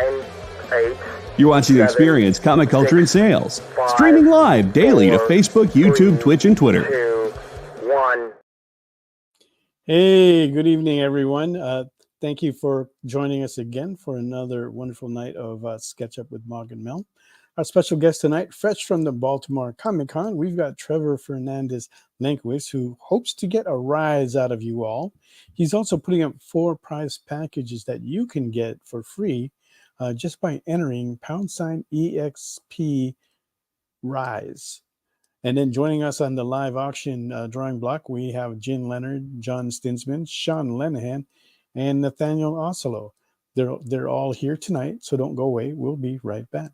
8. You're watching Experience Comic Culture and Sales. Streaming live daily to Facebook, YouTube, Twitch, and Twitter. 2, 1. Hey, good evening, everyone. Thank you for joining us again for another wonderful night of Sketch Up with Mog and Mel. Our special guest tonight, fresh from the Baltimore Comic Con, we've got Trevor Fernandez-Lankowitz, who hopes to get a rise out of you all. He's also putting up 4 prize packages that you can get for free just by entering #EXP Rise. And then joining us on the live auction drawing block, we have Jen Leonard, John Stinsman, Sean Lenahan, and Nathaniel Osolo. They're all here tonight, so don't go away. We'll be right back.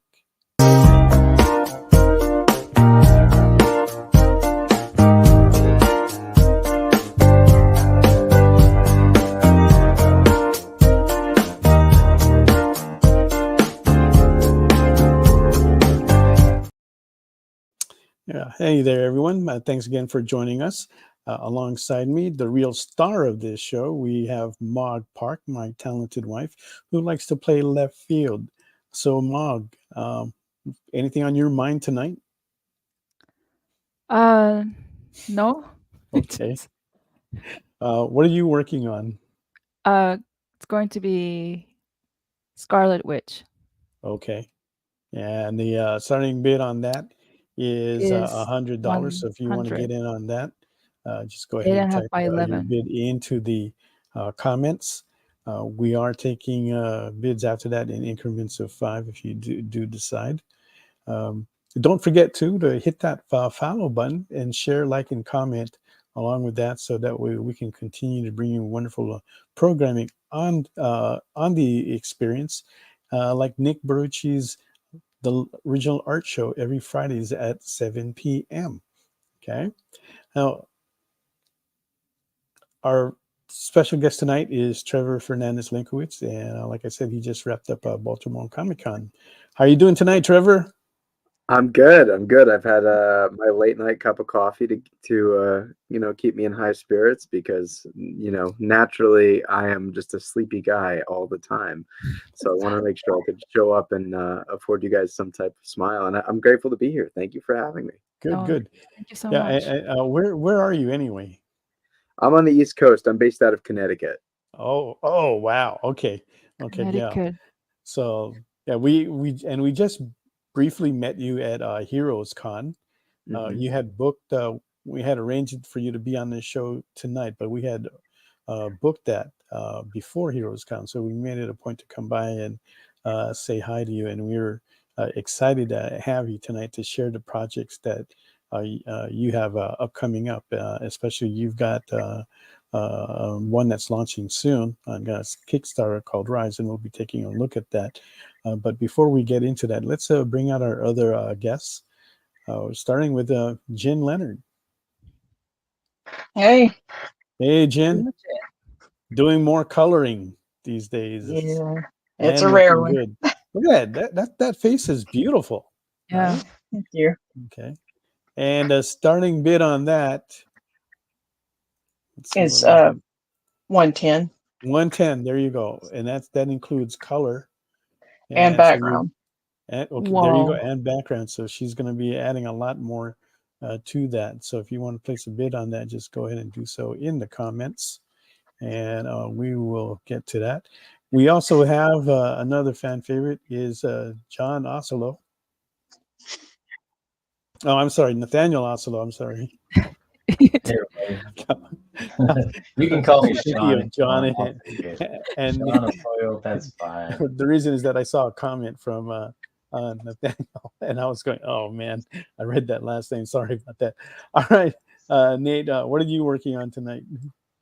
Yeah. Hey there, everyone. Thanks again for joining us. Alongside me, the real star of this show, we have Mog Park, my talented wife, who likes to play left field. So, Mog, anything on your mind tonight? No. Okay. What are you working on? It's going to be Scarlet Witch. Okay. And the starting bid on that is $100. So if you want to get in on that, just go ahead and type your bid into the comments. We are taking bids after that in increments of 5 if you do decide. Don't forget to hit that follow button and share, like, and comment along with that, so that way we can continue to bring you wonderful programming on the experience, like Nick Barucci's The Original Art Show every Fridays at 7 p.m. Okay. Now, our special guest tonight is Trevor Fernandez-Lankowitz, and like I said, he just wrapped up Baltimore Comic Con. How are you doing tonight, Trevor? I'm good. I've had my late night cup of coffee to keep me in high spirits, because naturally I am just a sleepy guy all the time. So I want to make sure I could show up and afford you guys some type of smile, and I'm grateful to be here. Thank you for having me. Good. Thank you so much. Where are you anyway? I'm on the East Coast. I'm based out of Connecticut. Oh, wow. Okay, yeah. So yeah, we just briefly met you at Heroes Con. You had booked. We had arranged for you to be on this show tonight, but we had booked that before Heroes Con, so we made it a point to come by and say hi to you, and we were excited to have you tonight to share the projects that you have upcoming up. Especially you've got one that's launching soon on Kickstarter called Rise, and we'll be taking a look at that. But before we get into that, let's bring out our other guests, starting with Jen Leonard. Hey, Jen. Doing more coloring these days. Yeah, it's a rare one. Good. Look at that face is beautiful. Yeah. Right? Thank you. Okay. And a starting bid on that is 110. 110. There you go. And that includes color And background. There you go. And background. So she's going to be adding a lot more to that. So if you want to place a bid on that, just go ahead and do so in the comments, and we will get to that. We also have another fan favorite is John Osolo. Oh, I'm sorry, Nathaniel Osolo. I'm sorry. You can call me Sean. John and Sean Osolo, that's fine. The reason is that I saw a comment from Nathaniel, and I was going, "Oh man, I read that last name. Sorry about that." All right, Nate, what are you working on tonight?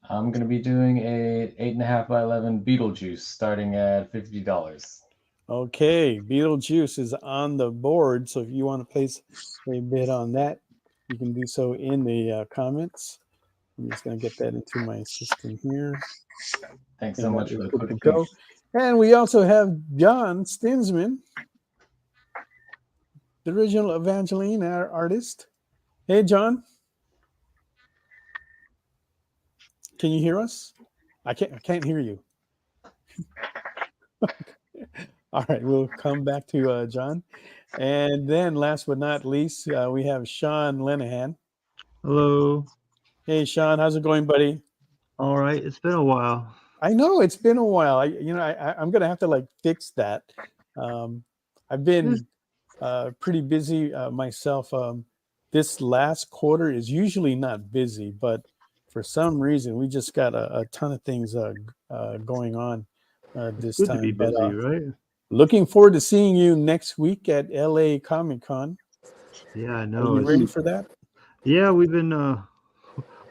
I'm going to be doing a 8.5 by 11 Beetlejuice starting at $50. Okay, Beetlejuice is on the board, so if you want to place a bid on that, you can do so in the comments. I'm just going to get that into my system here. Thanks so much for the quick go. And we also have John Stinsman, the original Evangeline artist. Hey, John. Can you hear us? I can't hear you. All right, we'll come back to John. And then last but not least, we have Sean Lenahan. Hello. Hey, Sean, how's it going, buddy? All right. It's been a while. I know it's been a while. I'm going to have to like fix that. I've been pretty busy myself. This last quarter is usually not busy, but for some reason, we just got a ton of things going on this Good time. to be busy, right? Looking forward to seeing you next week at LA Comic Con. Yeah, I know. Are you ready for that? Yeah, we've been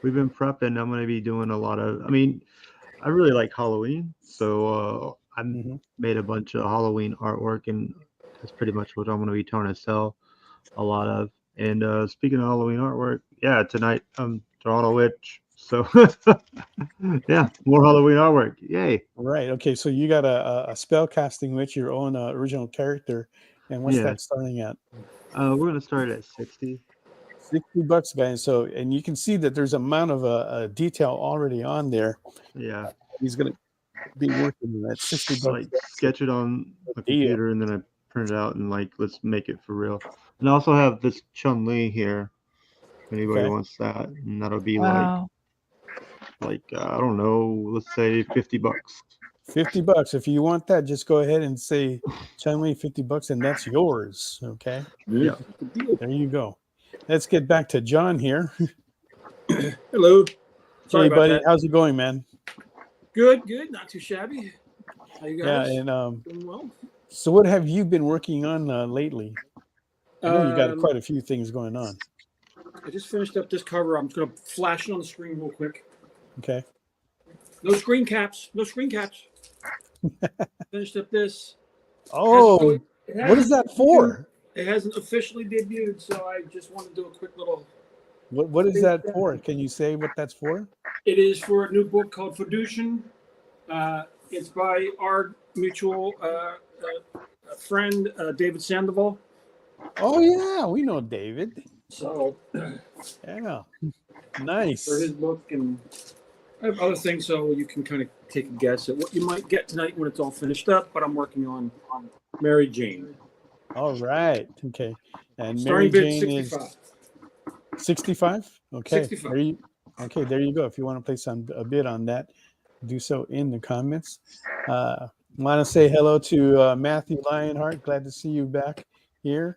prepping. I'm going to be doing a lot of. I mean, I really like Halloween, so I made a bunch of Halloween artwork, and that's pretty much what I'm going to be trying to sell a lot of. And speaking of Halloween artwork, yeah, tonight I'm drawing a witch. So yeah, more Halloween artwork. Yay. Right. Okay. So you got a spell casting witch, your own original character. And what's that starting at? We're going to start at 60. $60, guys. So, and you can see that there's amount of detail already on there. Yeah. He's going to be working on that $60. Like sketch it on the computer and then I print it out and like, let's make it for real. And I also have this Chun-Li here. If anybody wants that, and that'll be like I don't know, let's say $50. $50. If you want that, just go ahead and say Chun-Li $50, and that's yours. Okay. Yeah. There you go. Let's get back to John here. Hello. Sorry, hey, buddy. How's it going, man? Good. Not too shabby. How you guys? Yeah, and doing well. So, what have you been working on lately? I know you got quite a few things going on. I just finished up this cover. I'm just going to flash it on the screen real quick. Okay. No screen caps. Finished up this. Oh, what is that for? It hasn't officially debuted, so I just want to do a quick little. What is that for? Can you say what that's for? It is for a new book called Fiducian. It's by our mutual friend, David Sandoval. Oh, yeah. We know David. So, yeah. Nice. For his book, and I have other things, so you can kind of take a guess at what you might get tonight when it's all finished up. But I'm working on Mary Jane. All right. Okay. And Starting Mary bid Jane 65. is 65? Okay. 65. There you go. If you want to place a bid on that, do so in the comments. Want to say hello to Matthew Lionheart. Glad to see you back here.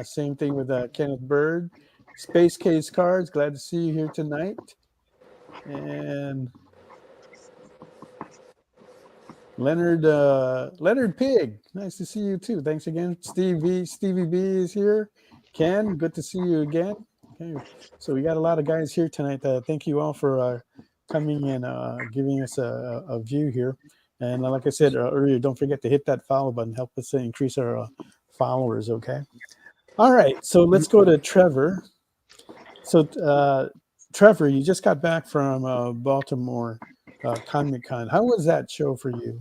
Same thing with Kenneth Bird. Space Case Cards. Glad to see you here tonight. And Leonard Pig. Nice to see you too. Thanks again. Stevie B is here. Ken, good to see you again. Okay. So we got a lot of guys here tonight. Thank you all for coming and giving us a view here. And like I said earlier, don't forget to hit that follow button. Help us increase our followers, okay? All right, so let's go to Trevor. So, Trevor, you just got back from Baltimore Comic-Con. How was that show for you?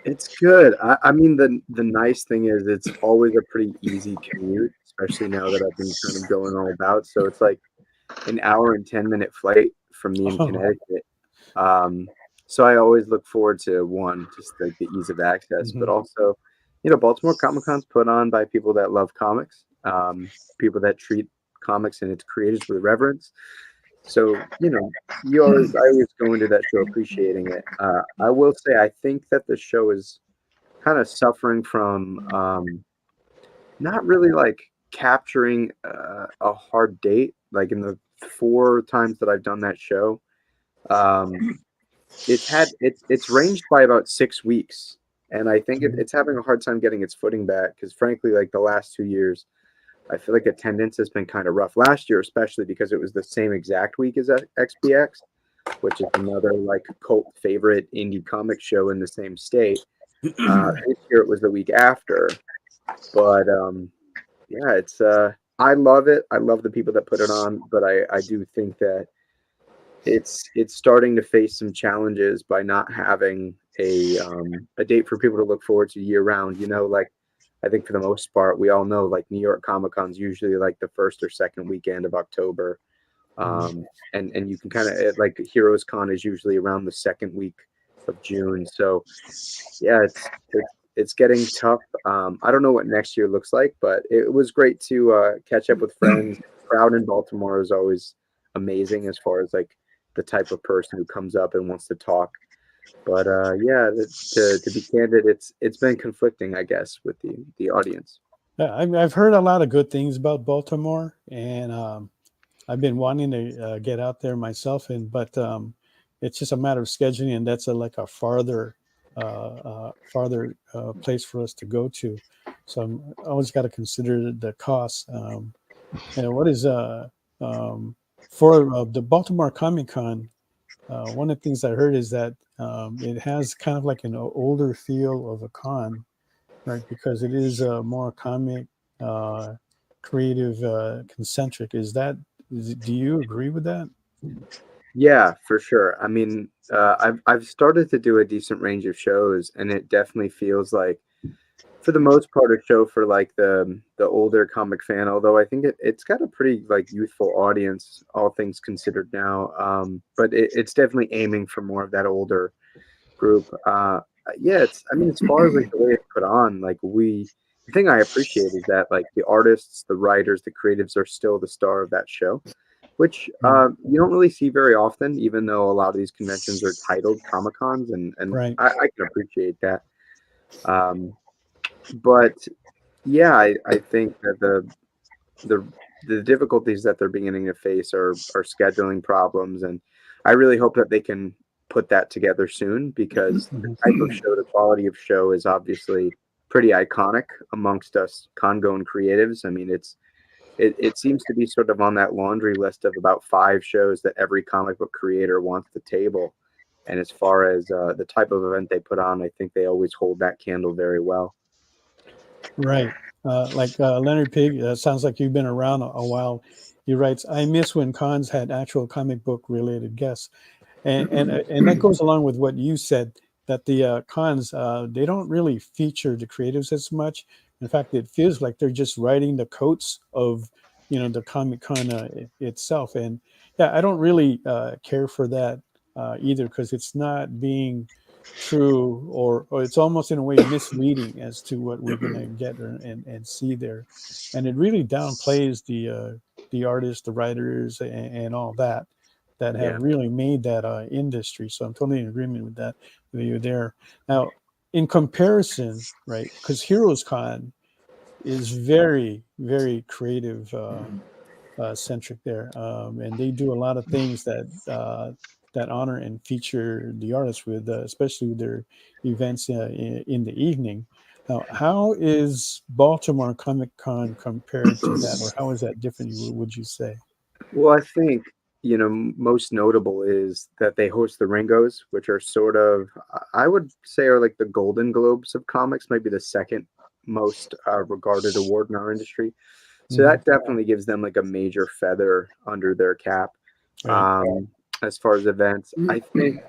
It's good. I mean, the nice thing is it's always a pretty easy commute, especially now that I've been kind of going all about. So it's like an hour and 10-minute flight from me in Connecticut. So I always look forward to just like the ease of access, but also, Baltimore Comic-Con's put on by people that love comics, people that treat comics and its creators with reverence. So, I always go into that show appreciating it. I will say, I think that the show is kind of suffering from not really like capturing a hard date. Like in the 4 times that I've done that show, it's ranged by about 6 weeks. And I think it's having a hard time getting its footing back because frankly, like the last 2 years, I feel like attendance has been kind of rough. Last year, especially because it was the same exact week as XPX, which is another like cult favorite indie comic show in the same state. This year it was the week after, but yeah, it's I love it. I love the people that put it on, but I do think that it's starting to face some challenges by not having a date for people to look forward to year round. Like I think for the most part, we all know like New York Comic-Con's usually like the first or second weekend of October. And you can kind of like Heroes Con is usually around the second week of June. So yeah, it's getting tough. I don't know what next year looks like, but it was great to catch up with friends. Crowd in Baltimore is always amazing as far as like the type of person who comes up and wants to talk. But yeah, to be candid, it's been conflicting, I guess, with the audience. Yeah, I've heard a lot of good things about Baltimore, and I've been wanting to get out there myself, but it's just a matter of scheduling, and that's like a farther place for us to go to. So I always got to consider the cost. And what is for the Baltimore Comic Con? One of the things I heard is that it has kind of like an older feel of a con, right? Because it is more comic, creative, concentric. Do you agree with that? Yeah, for sure. I mean, I've started to do a decent range of shows, and it definitely feels like, for the most part, a show for like the older comic fan. Although I think it's got a pretty like youthful audience, all things considered now. But it's definitely aiming for more of that older group. Yeah, I mean, as far as like the way it's put on, like the thing I appreciate is that like the artists, the writers, the creatives are still the star of that show, which you don't really see very often, even though a lot of these conventions are titled Comic Cons, and Right. I can appreciate that. But yeah, I think that the difficulties that they're beginning to face are scheduling problems, and I really hope that they can put that together soon, because the type of show, the quality of show is obviously pretty iconic amongst us con-going creatives. I mean, it seems to be sort of on that laundry list of about 5 shows that every comic book creator wants to table. And as far as the type of event they put on, I think they always hold that candle very well. Right. Like Leonard Pig, sounds like you've been around a while. He writes, I miss when cons had actual comic book related guests. And that goes along with what you said, that the cons, they don't really feature the creatives as much. In fact, it feels like they're just writing the coats of, the Comic Con itself. And yeah, I don't really care for that either, because it's not being true, or it's almost in a way misleading as to what we're going to get and see there. And it really downplays the artists, the writers, and all that have really made that industry. So I'm totally in agreement with that, with you there. Now, in comparison, right, because Heroes Con is very, very creative centric there, and they do a lot of things that honor and feature the artists, with especially with their events in the evening. Now, how is Baltimore Comic Con compared to that, or how is that different, would you say? Well, I think, most notable is that they host the Ringos, which are sort of, I would say, are like the Golden Globes of comics, maybe the second most regarded award in our industry. So that definitely gives them like a major feather under their cap. As far as events, I think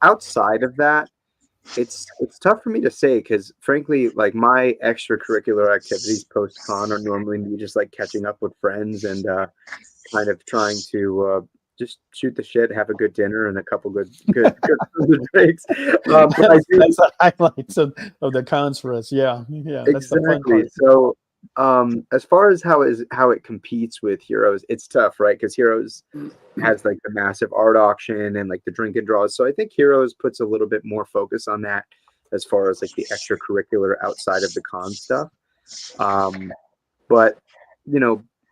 outside of that, it's tough for me to say, because frankly, like my extracurricular activities post con are normally me just like catching up with friends and kind of trying to just shoot the shit, have a good dinner, and a couple good drinks. But that's the highlights of the cons for us. Yeah, that's the fun exactly. part. So as far as how it competes with Heroes, it's tough, right? Because Heroes has like the massive art auction and like the drink and draws. So I think Heroes puts a little bit more focus on that as far as like the extracurricular outside of the con stuff. But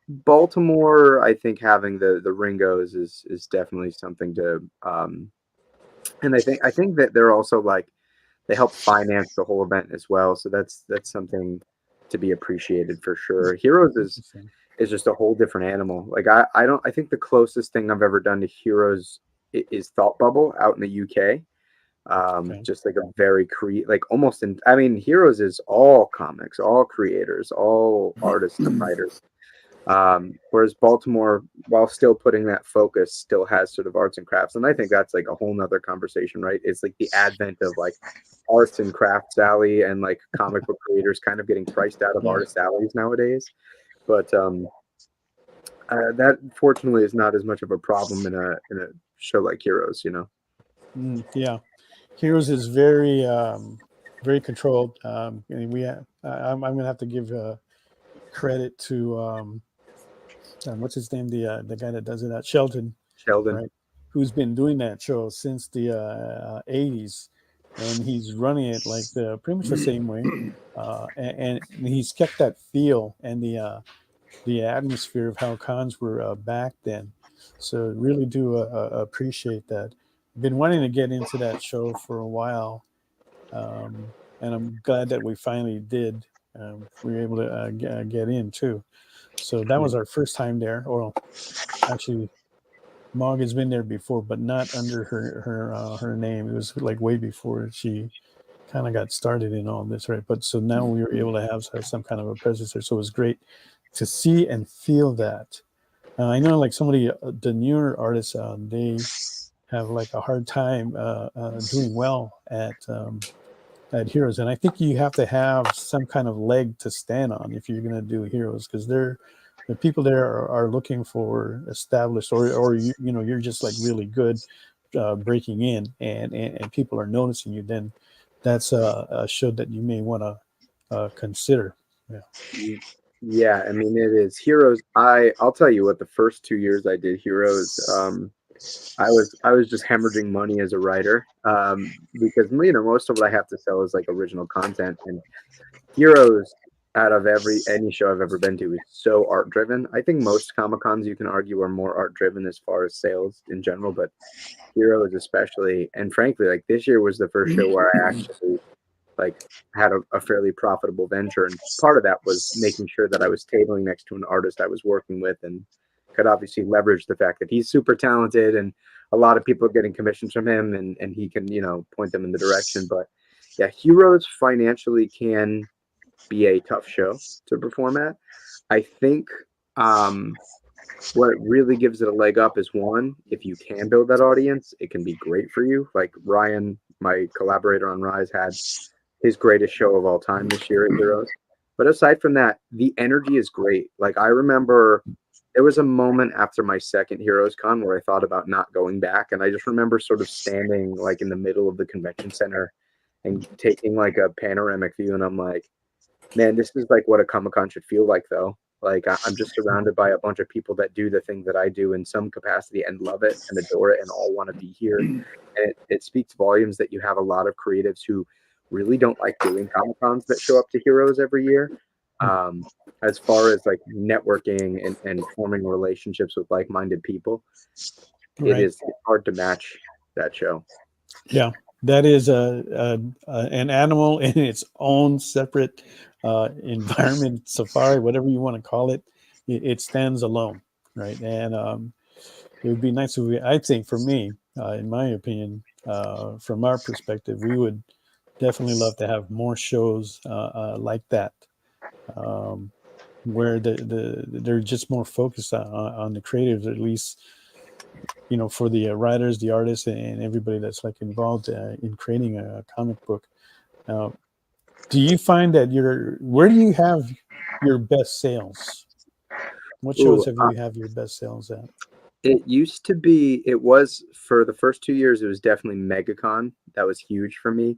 Baltimore, I think having the Ringos is definitely something to and I think that they're also like, they help finance the whole event as well. So that's something to be appreciated for sure. Heroes is just a whole different animal. Like I think the closest thing I've ever done to Heroes is Thought Bubble out in the UK. Just like a very like almost I mean, Heroes is all comics, all creators, all artists and writers. Whereas Baltimore, while still putting that focus, still has sort of arts and crafts. And I think that's like a whole nother conversation, right? It's like the advent of like arts and crafts alley, and like comic book creators kind of getting priced out of artist alleys nowadays. But that fortunately is not as much of a problem in a show like Heroes, Yeah, Heroes is very very controlled. And I'm gonna have to give credit to what's his name, the guy that does it, Sheldon, right? Who's been doing that show since the 80s, and he's running it like pretty much the same way, and he's kept that feel and the atmosphere of how cons were back then. So really do appreciate that. Been wanting to get into that show for a while, and I'm glad that we finally did. We were able to get in too. So that was our first time there. Or actually, Mog has been there before, but not under her name. It was like way before she kind of got started in all this, right? But so now we were able to have some kind of a presence there. So it was great to see and feel that. I know, like some of the newer artists, they have like a hard time doing well at Heroes, and I think you have to have some kind of leg to stand on if you're going to do Heroes, because the people there are looking for established, or you're just like really good breaking in, and people are noticing you. Then that's a show that you may want to consider. Yeah, I mean, it is Heroes. I'll tell you what, the first 2 years I did Heroes, I was just hemorrhaging money as a writer, because most of what I have to sell is like original content, and Heroes, out of any show I've ever been to, is so art driven. I think most Comic Cons, you can argue, are more art driven as far as sales in general, but Heroes especially. And frankly, like this year was the first show where I actually like had a fairly profitable venture, and part of that was making sure that I was tabling next to an artist I was working with and could obviously leverage the fact that he's super talented and a lot of people are getting commissions from him, and he can point them in the direction. But yeah, Heroes financially can be a tough show to perform at. I think what really gives it a leg up is, one, if you can build that audience, it can be great for you. Like Ryan, my collaborator on Rise, had his greatest show of all time this year at Heroes. But aside from that, the energy is great. Like I remember there was a moment after my second Heroes Con where I thought about not going back. And I just remember sort of standing like in the middle of the convention center and taking like a panoramic view. And I'm like, man, this is like what a Comic-Con should feel like, though. Like I'm just surrounded by a bunch of people that do the thing that I do in some capacity and love it and adore it and all want to be here. And it speaks volumes that you have a lot of creatives who really don't like doing Comic-Cons that show up to Heroes every year. As far as like networking and forming relationships with like-minded people, it is hard to match that show. Yeah, that is an animal in its own separate environment, safari, whatever you want to call it. It stands alone, right? And it would be nice if I think for me, in my opinion, from our perspective, we would definitely love to have more shows like that, where they're just more focused on the creatives, at least, for the writers, the artists, and everybody that's like involved in creating a comic book. Do you find that where do you have your best sales? What shows have you have your best sales at? It used to be, it was for the first 2 years, it was definitely MegaCon. That was huge for me.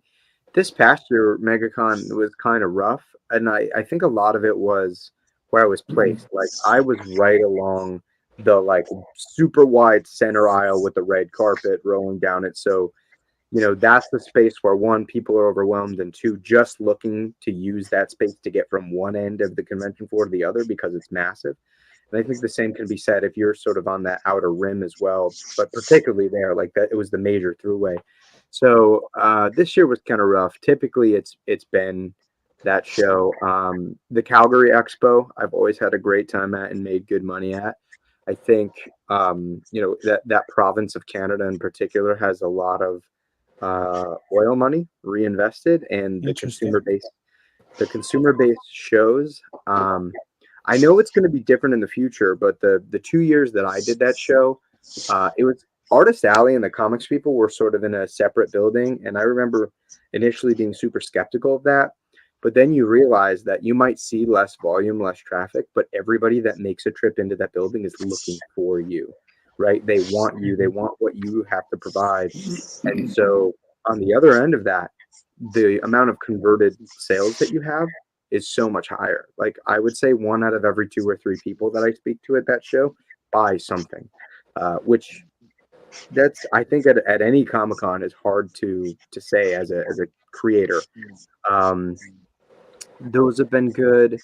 This past year, MegaCon was kind of rough. And I think a lot of it was where I was placed. Like I was right along the like super wide center aisle with the red carpet rolling down it. So, that's the space where, one, people are overwhelmed, and two, just looking to use that space to get from one end of the convention floor to the other because it's massive. And I think the same can be said if you're sort of on that outer rim as well, but particularly there, like that, it was the major throughway. So this year was kind of rough. Typically, it's been that show. The Calgary Expo, I've always had a great time at and made good money at. I think that province of Canada in particular has a lot of oil money reinvested, and the consumer based shows. I know it's going to be different in the future, but the 2 years that I did that show, it was Artist Alley and the comics people were sort of in a separate building. And I remember initially being super skeptical of that. But then you realize that you might see less volume, less traffic, but everybody that makes a trip into that building is looking for you, right? They want you. They want what you have to provide. And so on the other end of that, the amount of converted sales that you have is so much higher. Like I would say 1 out of every 2 or 3 people that I speak to at that show buy something, which that's I think at any Comic-Con is hard to say as a creator. Those have been good.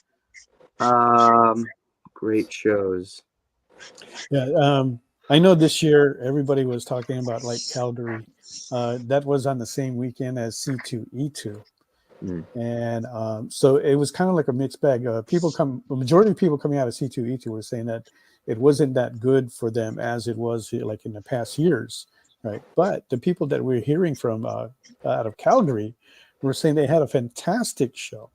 Great shows. Yeah, I know this year everybody was talking about like Calgary. That was on the same weekend as C2E2. And so it was kind of like a mixed bag. The majority of people coming out of C2E2 were saying that it wasn't that good for them as it was like in the past years, right? But the people that we're hearing from out of Calgary were saying they had a fantastic show,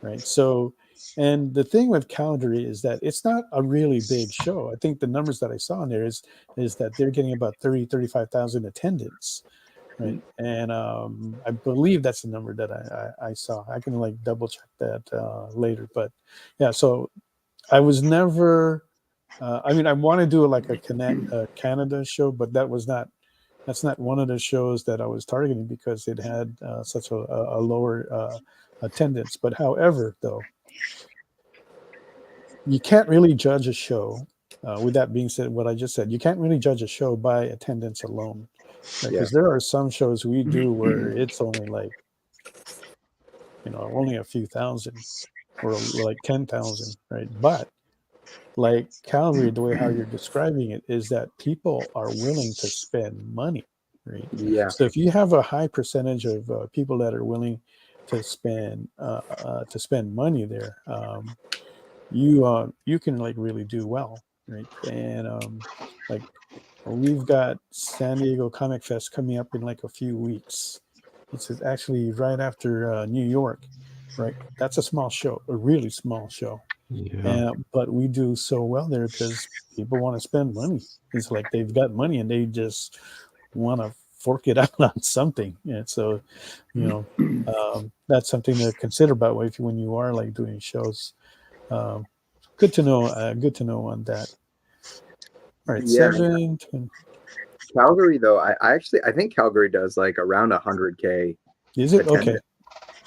right? So, and the thing with Calgary is that it's not a really big show. I think the numbers that I saw in there is that they're getting about 35,000 attendance. Right, and I believe that's the number that I saw. I can like double check that later, but yeah. So I was never. I mean, I want to do like a Canada show, but that's not one of the shows that I was targeting because it had such a lower attendance. But however, though, you can't really judge a show. With that being said, what I just said, you can't really judge a show by attendance alone. Because there are some shows we do where it's only like, only a few thousand or like 10,000, right? But like Calgary, the way how you're describing it is that people are willing to spend money, right? Yeah. So if you have a high percentage of people that are willing to spend money there, you can like really do well, right? And like. We've got San Diego Comic Fest coming up in like a few weeks. It's actually right after New York, right? That's a small show, a really small show. Yeah. But we do so well there because people want to spend money. It's like they've got money and they just want to fork it out on something. And so, that's something to consider about when you are like doing shows. Good to know. Good to know on that. All right, Yeah. 7. Calgary, though, I think Calgary does like around 100K. Is it attendance. okay?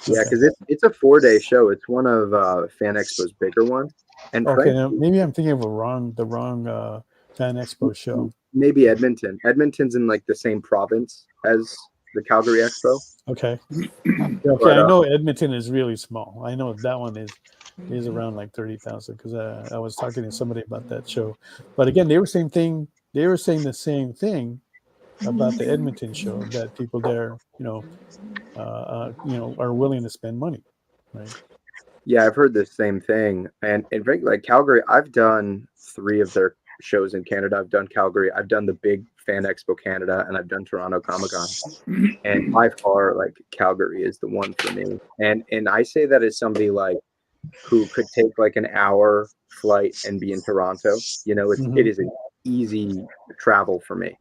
Yeah, because it's a 4-day show. It's one of Fan Expo's bigger ones. And okay, now maybe I'm thinking of the wrong Fan Expo show. Maybe Edmonton. Edmonton's in like the same province as the Calgary Expo. Okay. Okay, I know Edmonton is really small. I know that one is around like 30,000 because I was talking to somebody about that show. But again, they were saying the same thing about the Edmonton show, that people there, are willing to spend money, right? Yeah, I've heard the same thing. And in fact, like Calgary, I've done 3 of their shows in Canada. I've done Calgary, I've done the big Fan Expo Canada, and I've done Toronto Comic-Con. And by far, like Calgary is the one for me. And I say that as somebody like who could take like an hour flight and be in Toronto. It is an easy travel for me.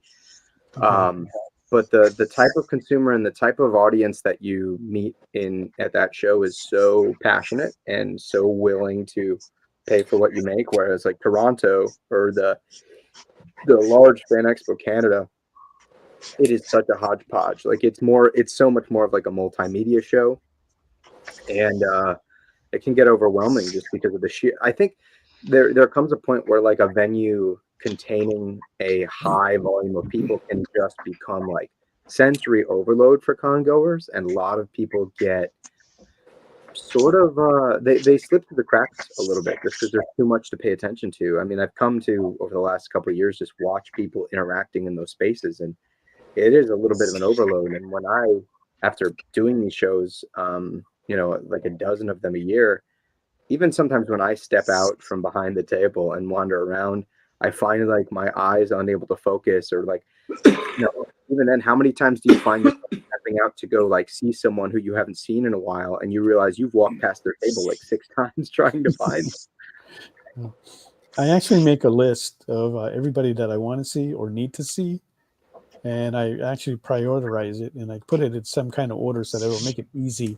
Okay. But the type of consumer and the type of audience that you meet at that show is so passionate and so willing to pay for what you make. Whereas like Toronto or the large Fan Expo Canada, it is such a hodgepodge. Like it's so much more of like a multimedia show, and it can get overwhelming just because of the sheer. I think there comes a point where like a venue containing a high volume of people can just become like sensory overload for con goers, and a lot of people get sort of they slip through the cracks a little bit just because there's too much to pay attention to. I mean, I've come to over the last couple of years just watch people interacting in those spaces, and it is a little bit of an overload. And when after doing these shows, like a dozen of them a year, even sometimes when I step out from behind the table and wander around, I find like my eyes unable to focus, or like, even then, how many times do you find yourself stepping out to go like see someone who you haven't seen in a while, and you realize you've walked past their table like 6 times trying to find them? I actually make a list of everybody that I want to see or need to see, and I actually prioritize it, and I put it in some kind of order so that it will make it easy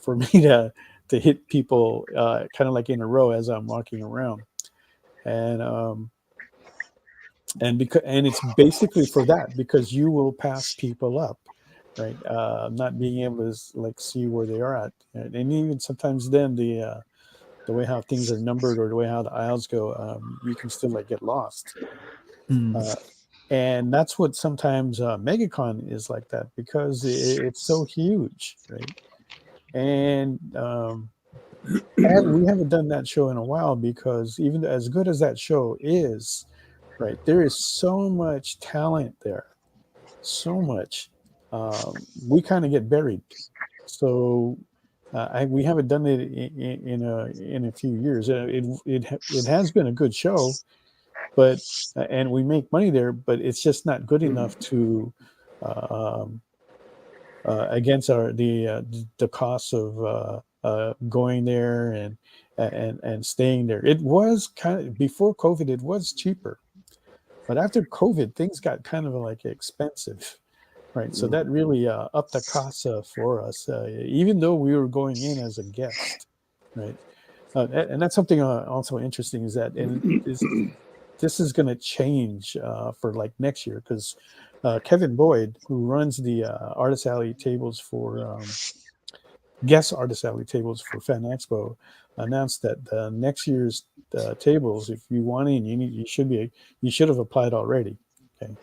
for me to hit people kind of like in a row as I'm walking around. And it's basically for that, because you will pass people up, right? Not being able to like see where they are at, and even sometimes then the way how things are numbered or the way how the aisles go, you can still like get lost. And that's what sometimes MegaCon is like that, because it's so huge, right? And we haven't done that show in a while, because even as good as that show is, right, there is so much talent there, so much. We kind of get buried. So we haven't done it in a few years. It has been a good show, but and we make money there, but it's just not good enough to against the costs of going there and staying there. It was kind of, before COVID, it was cheaper, but after COVID, things got kind of like expensive, right? So that really upped the costs for us, even though we were going in as a guest, right? And that's something also interesting, is that, and this is going to change for like next year, because Kevin Boyd, who runs the Artist Alley tables for guest Artist Alley tables for Fan Expo, announced that next year's tables, if you want in, you should have applied already. Okay,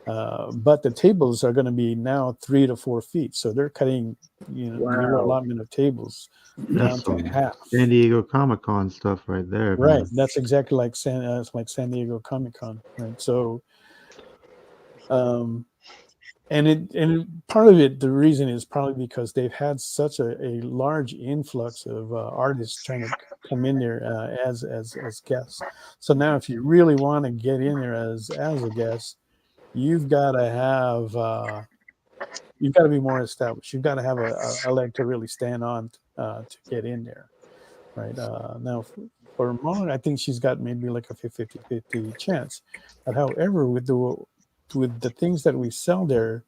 but the tables are going to be now 3 to 4 feet, so they're cutting your allotment of tables down to half. San Diego Comic-Con stuff right there. Right, Man. that's exactly like San Diego Comic-Con, right? So, and part of it, the reason is probably because they've had such a large influx of artists trying to come in there as guests. So now, if you really want to get in there as a guest, you've got to have you've got to be more established. You've got to have a leg to really stand on to get in there, right? Now, for Mog, I think she's got maybe like a 50-50 chance. But however, with the things that we sell there,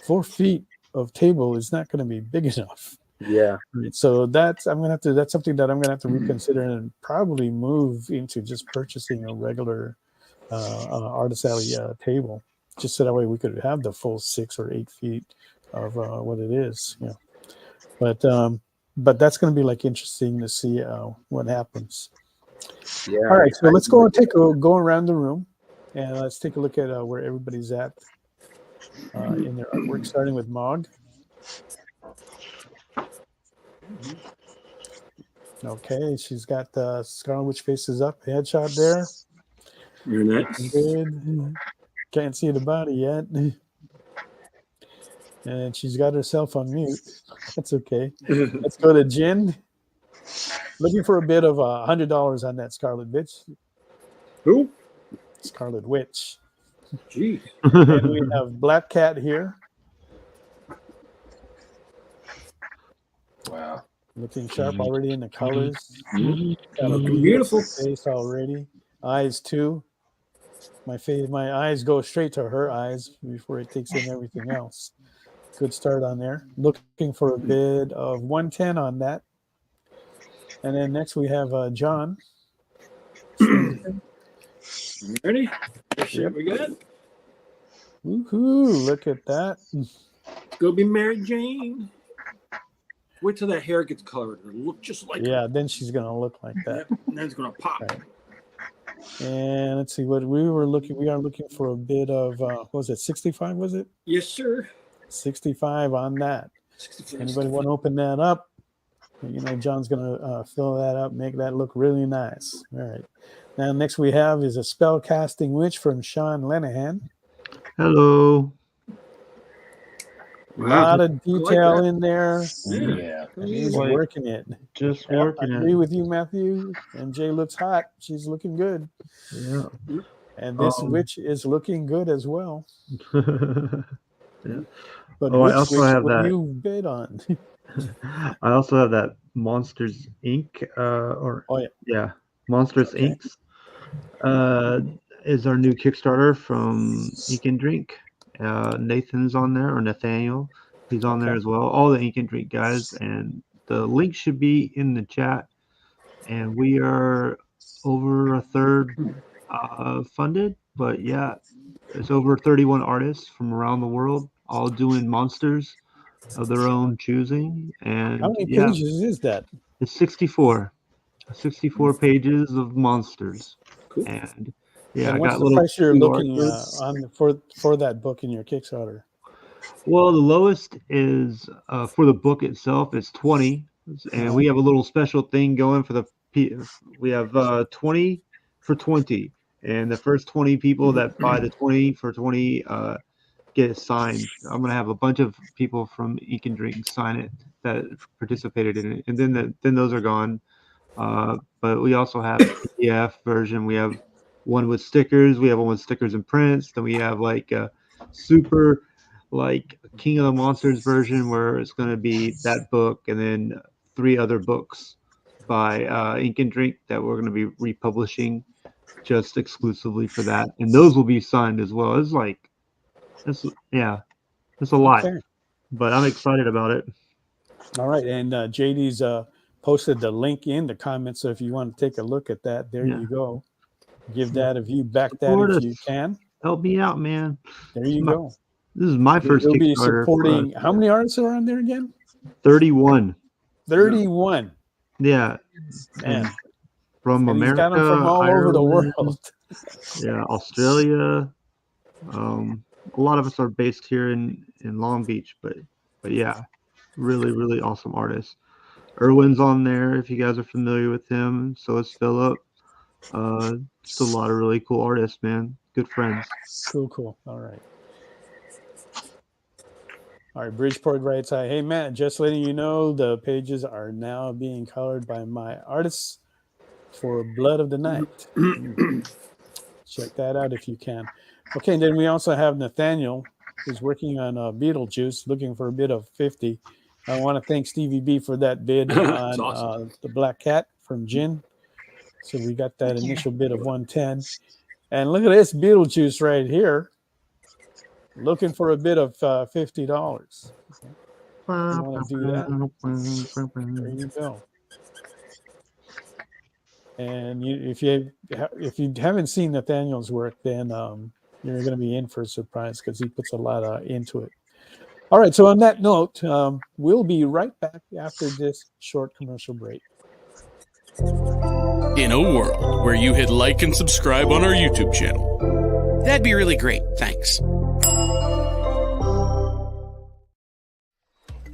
4 feet of table is not going to be big enough. Yeah. Right? So that's something that I'm gonna have to reconsider and probably move into just purchasing a regular Artist Alley table, just so that way we could have the full 6 or 8 feet of what it is. Yeah. But that's going to be like interesting to see what happens. Yeah. All right, so let's go around the room, and let's take a look at where everybody's at in their artwork, starting with Mog. Okay, she's got the Scarlet Witch faces up, headshot there. Very nice. Good. Can't see the body yet. And she's got herself on mute. That's okay. Let's go to Jen. Looking for a bid of $100 on that Scarlet Witch. Who? Scarlet Witch. Jeez. And we have Black Cat here. Wow. Looking sharp already in the colors. Mm-hmm. Got a Beautiful face already. Eyes too. My eyes go straight to her eyes before it takes in everything else. Good start on there. Looking for a bid of 110 on that. And then next we have John. Ready? Yep. We got. Woohoo! Look at that. Go be Mary Jane. Wait till that hair gets colored. It'll look just like her. her. Then she's gonna look like that. Yep. And then it's gonna pop. Right. And let's see what we are looking for a bid of what was it, 65, was it? Yes, sir. 65 on that. 65. Anybody want to open that up? John's gonna fill that up, make that look really nice. All right. Now next we have is a spell casting witch from Sean Lenahan. Hello. A lot of detail in there. Yeah. He's working it. Just working it. I agree with you, Matthew. MJ looks hot. She's looking good. Yeah. And this witch is looking good as well. Yeah. But I also have that. You bid on? I also have that Monsters Inc. Monsters Inc. Is our new Kickstarter from Ink and Drink. Nathan's on there, or Nathaniel. He's on there as well. All the Ink and Drink guys, and the link should be in the chat. And we are over a third funded, but yeah, it's over 31 artists from around the world, all doing monsters of their own choosing. And how many pages is that? It's 64 pages of monsters. Cool. And and what's the price you're looking on for that book in your Kickstarter? Well, the lowest is for the book itself is 20, and we have a little special thing going for we have 20 for 20, and the first 20 people that buy the 20 for 20 get it signed. I'm gonna have a bunch of people from Ink and Drink sign it that participated in it, and then those are gone. But we also have PDF version. We have one with stickers. We have one with stickers and prints. Then we have like a super like King of the Monsters version where it's going to be that book and then 3 other books by Ink and Drink that we're going to be republishing just exclusively for that. And those will be signed as well. It's a lot, but I'm excited about it. All right. And JD's posted the link in the comments. So if you want to take a look at that, there you go. Give that a view, back that if you can. Help me out, man. There you go. This is my first You'll be Kickstarter. supporting, how many artists are on there again? 31. 31. Yeah. Man. From and America, he's got them from all over the world. Yeah, Australia. A lot of us are based here in Long Beach, but yeah, really, really awesome artists. Erwin's on there if you guys are familiar with him. So is Philip. Just a lot of really cool artists, man. Good friends. Cool. All right. Bridgeport writes, hey, Matt, just letting you know the pages are now being colored by my artists for Blood of the Night. Check that out if you can. Okay, and then we also have Nathaniel, who's working on Beetlejuice, looking for a bid of 50. I want to thank Stevie B for that bid on awesome. The Black Cat from Jin. So we got that initial bid of 110. And look at this Beetlejuice right here. Looking for a bid of $50. You want to do that? There you go. And if you haven't seen Nathaniel's work, then you're going to be in for a surprise because he puts a lot into it. All right. So on that note, we'll be right back after this short commercial break. In a world where you hit like and subscribe on our YouTube channel, that'd be really great. Thanks.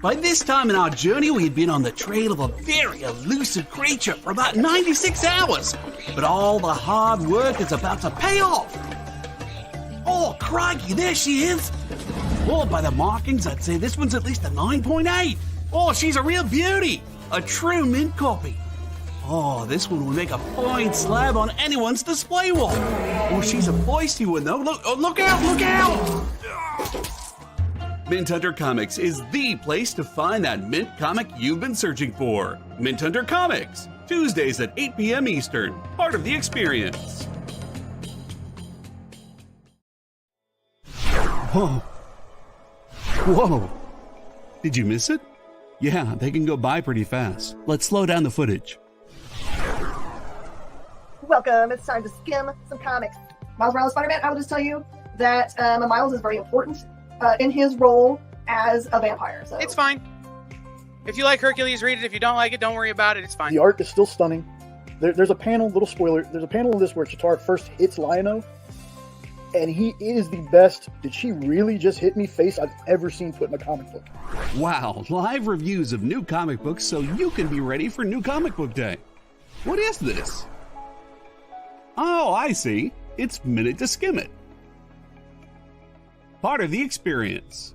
By this time in our journey, we had been on the trail of a very elusive creature for about 96 hours. But all the hard work is about to pay off. Oh, crikey, there she is. Oh, by the markings, I'd say this one's at least a 9.8. Oh, she's a real beauty. A true mint copy. Oh, this one would make a fine slab on anyone's display wall. Oh, she's a feisty one, though. Look out, look out! Mint Hunter Comics is the place to find that mint comic you've been searching for. Mint Hunter Comics, Tuesdays at 8 p.m. Eastern, part of the experience. Whoa. Whoa. Did you miss it? Yeah, they can go by pretty fast. Let's slow down the footage. Welcome. It's time to skim some comics. Miles Morales Spider-Man, I will just tell you that Miles is very important in his role as a vampire. So it's fine. If you like Hercules, read it. If you don't like it, don't worry about it. It's fine. The art is still stunning. There's a panel, little spoiler, there's a panel in this where Chitauri first hits Lion-O, and he is the best "did she really just hit me" face I've ever seen put in a comic book. Wow, live reviews of new comic books so you can be ready for New Comic Book Day. What is this? Oh, I see. It's Minute to Skim It. Part of the experience.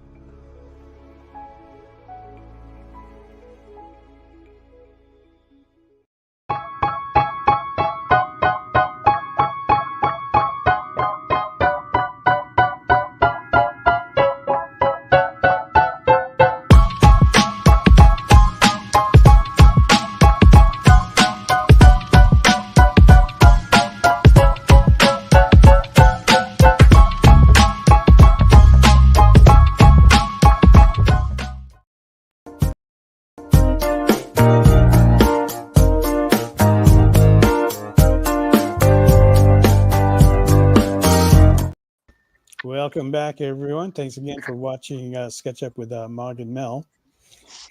welcome back, everyone. Thanks again for watching Sketch Up with Mog and Mel.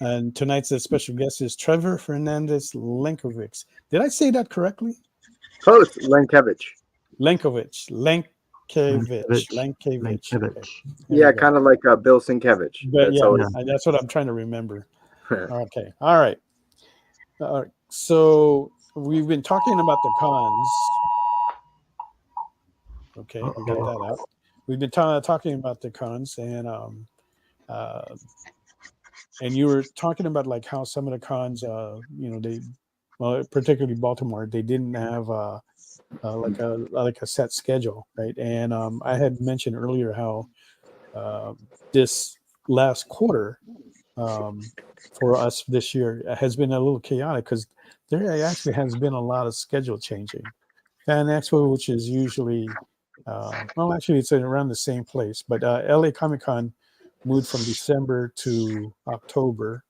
And tonight's special guest is Trevor Fernandez Lenkovic. Did I say that correctly? Close. Lenkovic. Lenkevich. Okay. Yeah, kind of like Bill Sienkiewicz. But That's yeah, always... that's what I'm trying to remember. Okay. All right. So we've been talking about the cons. Okay, we got that out. We've been talking about the cons, and you were talking about like how some of the cons, particularly Baltimore, they didn't have like a set schedule, right? And I had mentioned earlier how this last quarter for us this year has been a little chaotic because there actually has been a lot of schedule changing. Fan Expo, which is usually actually it's around the same place, but LA Comic Con moved from December to October.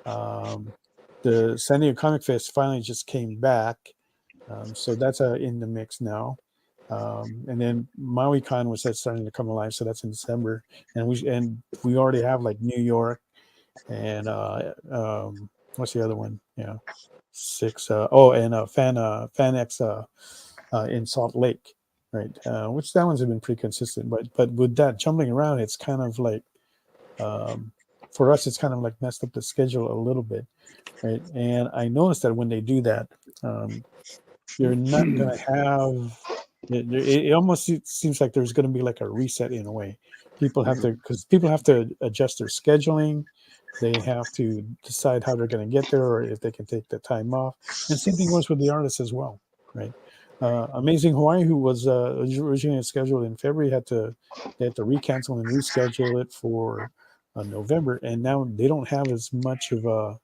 The San Diego Comic Fest finally just came back, so that's in the mix now. And then MauiCon was starting to come alive, so that's in December, and we already have like New York and what's the other one? Yeah, 6. And FanX in Salt Lake, right? Which that one's been pretty consistent, but with that jumping around, it's kind of like for us, it's kind of like messed up the schedule a little bit, right? And I noticed that when they do that, you're not going to have. It almost seems like there's going to be like a reset in a way. People have to adjust their scheduling. They have to decide how they're going to get there, or if they can take the time off. And same thing goes with the artists as well, right? Amazing Hawaii, who was originally scheduled in February, had to recancel and reschedule it for November, and now they don't have as much of a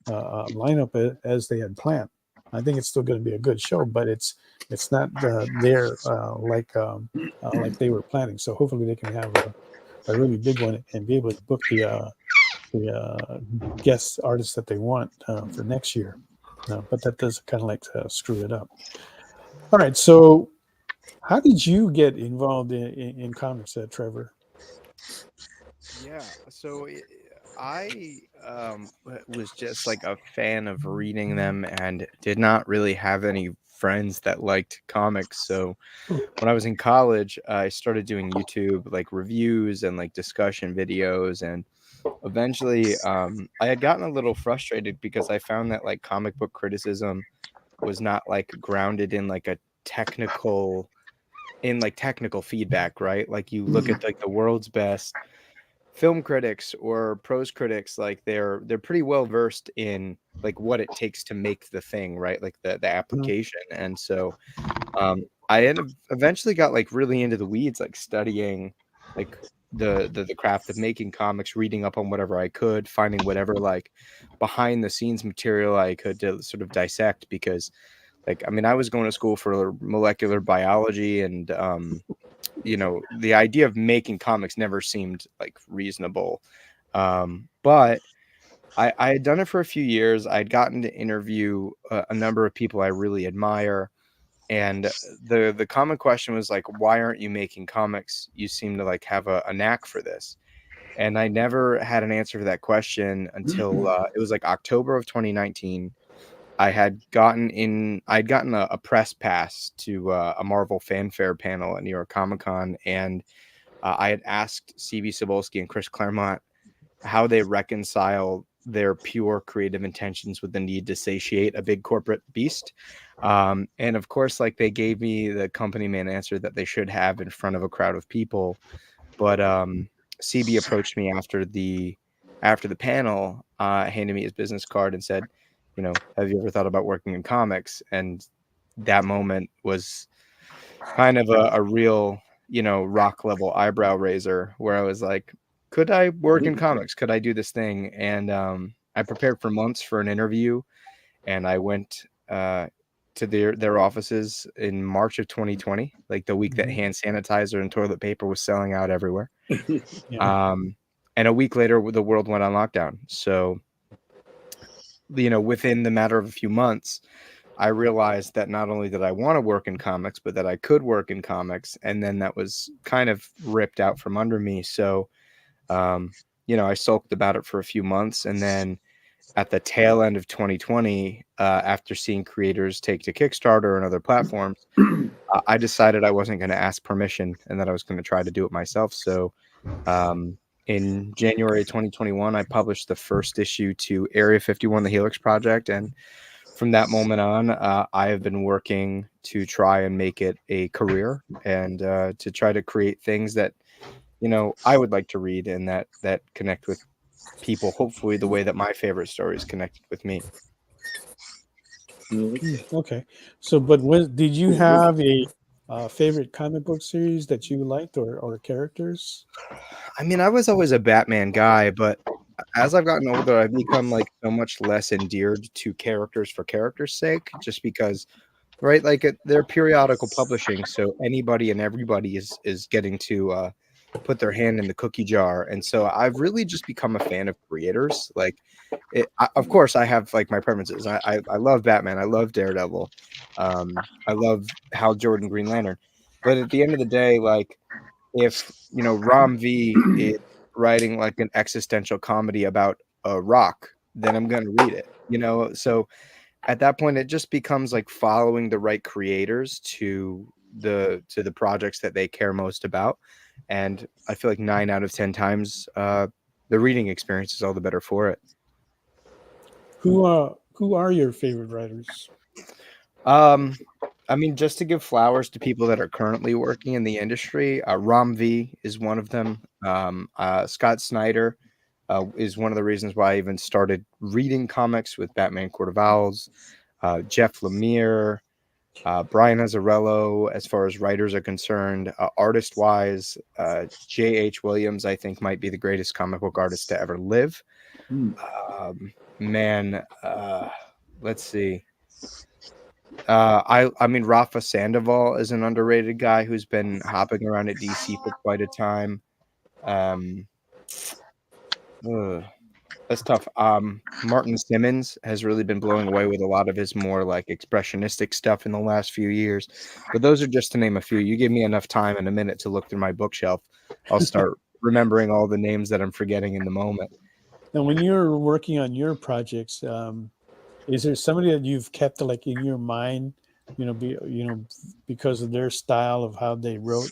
lineup as they had planned. I think it's still going to be a good show, but it's not there like they were planning. So hopefully they can have a really big one and be able to book the guest artists that they want for next year. But that does kind of like screw it up. All right, so how did you get involved in comics, Trevor? Yeah, so I was just like a fan of reading them and did not really have any friends that liked comics. So when I was in college, I started doing YouTube like reviews and like discussion videos, and eventually I had gotten a little frustrated because I found that like comic book criticism was not like grounded in like a technical feedback, right? Like you look at like the world's best film critics or prose critics, like they're pretty well versed in like what it takes to make the thing, right? Like the application. And so I eventually got like really into the weeds, like studying like the craft of making comics, reading up on whatever I could, finding whatever like behind the scenes material I could to sort of dissect, because like, I mean, I was going to school for molecular biology, and the idea of making comics never seemed like reasonable. But I had done it for a few years. I'd gotten to interview a number of people I really admire. And the common question was like, why aren't you making comics? You seem to like have a knack for this. And I never had an answer for that question until it was like October of 2019. I'd gotten a press pass to a Marvel fanfare panel at New York Comic Con, and I had asked C.B. Cebulski and Chris Claremont how they reconcile their pure creative intentions with the need to satiate a big corporate beast. And of course, like they gave me the company man answer that they should have in front of a crowd of people. But CB approached me after the panel, handed me his business card and said, have you ever thought about working in comics? And that moment was kind of a real, rock level eyebrow raiser, where I was like, could I work in comics? Could I do this thing? And I prepared for months for an interview, and I went to their offices in March of 2020, like the week that hand sanitizer and toilet paper was selling out everywhere. Yeah. And a week later, the world went on lockdown. So, within the matter of a few months, I realized that not only did I want to work in comics, but that I could work in comics. And then that was kind of ripped out from under me. So, I sulked about it for a few months. And then at the tail end of 2020, after seeing creators take to Kickstarter and other platforms, I decided I wasn't going to ask permission and that I was going to try to do it myself. So in January 2021, I published the first issue to Area 51, the Helix Project. And from that moment on, I have been working to try and make it a career and to try to create things that, I would like to read and that connect with people, hopefully the way that my favorite stories connected with me. Okay. So, but did you have a favorite comic book series that you liked or characters? I mean, I was always a Batman guy, but as I've gotten older, I've become like so much less endeared to characters for characters' sake, just because, right? Like they're periodical publishing, so anybody and everybody is getting to put their hand in the cookie jar, and so I've really just become a fan of creators. Like, of course, I have like my preferences. I love Batman. I love Daredevil. I love Hal Jordan, Green Lantern. But at the end of the day, like, if Ram V is writing like an existential comedy about a rock, then I'm gonna read it. So at that point, it just becomes like following the right creators to the projects that they care most about, and I feel like 9 out of 10 times, the reading experience is all the better for it. Who are your favorite writers? I mean, just to give flowers to people that are currently working in the industry, Ram V is one of them. Scott Snyder is one of the reasons why I even started reading comics with Batman Court of Owls. Jeff Lemire, Brian Azzarello, as far as writers are concerned. Artist-wise, J.H. Williams, I think, might be the greatest comic book artist to ever live. Let's see. I mean, Rafa Sandoval is an underrated guy who's been hopping around at DC for quite a time. That's tough. Martin Simmons has really been blowing away with a lot of his more like expressionistic stuff in the last few years. But those are just to name a few. You give me enough time and a minute to look through my bookshelf, I'll start remembering all the names that I'm forgetting in the moment. Now, when you're working on your projects, is there somebody that you've kept like in your mind, because of their style of how they wrote,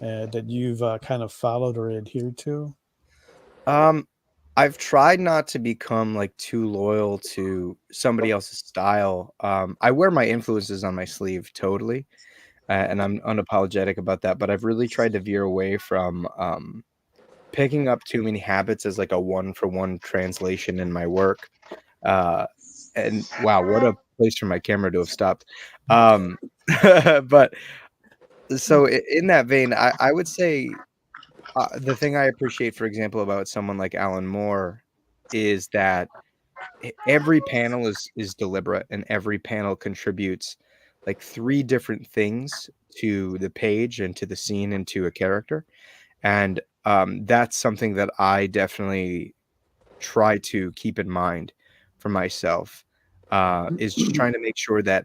that you've kind of followed or adhered to? I've tried not to become like too loyal to somebody else's style. I wear my influences on my sleeve totally, and I'm unapologetic about that. But I've really tried to veer away from picking up too many habits as like a one-for-one translation in my work. And wow, what a place for my camera to have stopped. But so in that vein, I would say the thing I appreciate, for example, about someone like Alan Moore is that every panel is deliberate and every panel contributes like 3 different things to the page and to the scene and to a character. And that's something that I definitely try to keep in mind for myself, is just trying to make sure that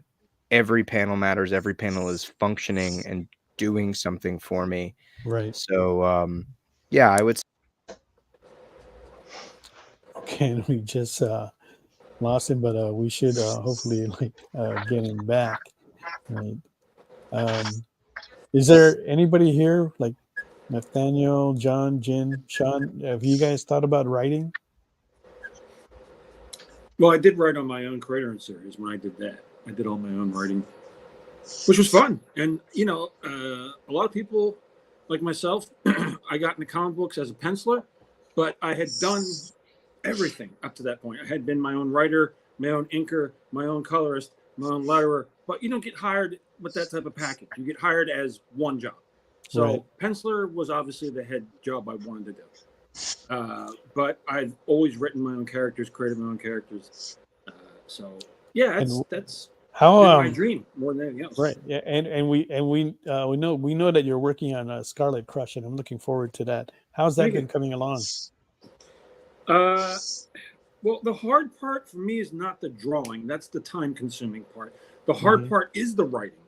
every panel matters, every panel is functioning and doing something for me. Right. So yeah, I would. Okay, we just lost him, but we should hopefully get him back. Right. Is there anybody here like Nathaniel, John, Jen, Sean? Have you guys thought about writing? Well, I did write on my own Creator series when I did that. I did all my own writing, which was fun. And, a lot of people like myself, I got into comic books as a penciler, but I had done everything up to that point. I had been my own writer, my own inker, my own colorist, my own letterer, but you don't get hired with that type of package. You get hired as one job. So Right. penciler was obviously the head job I wanted to do. But I've always written my own characters, created my own characters. So yeah, that's how been my dream more than anything else. Right. Yeah, and we know that you're working on Scarlet Crush, and I'm looking forward to that. How's that Thank been you. coming along? Well, the hard part for me is not the drawing. That's the time-consuming part. The hard part is the writing.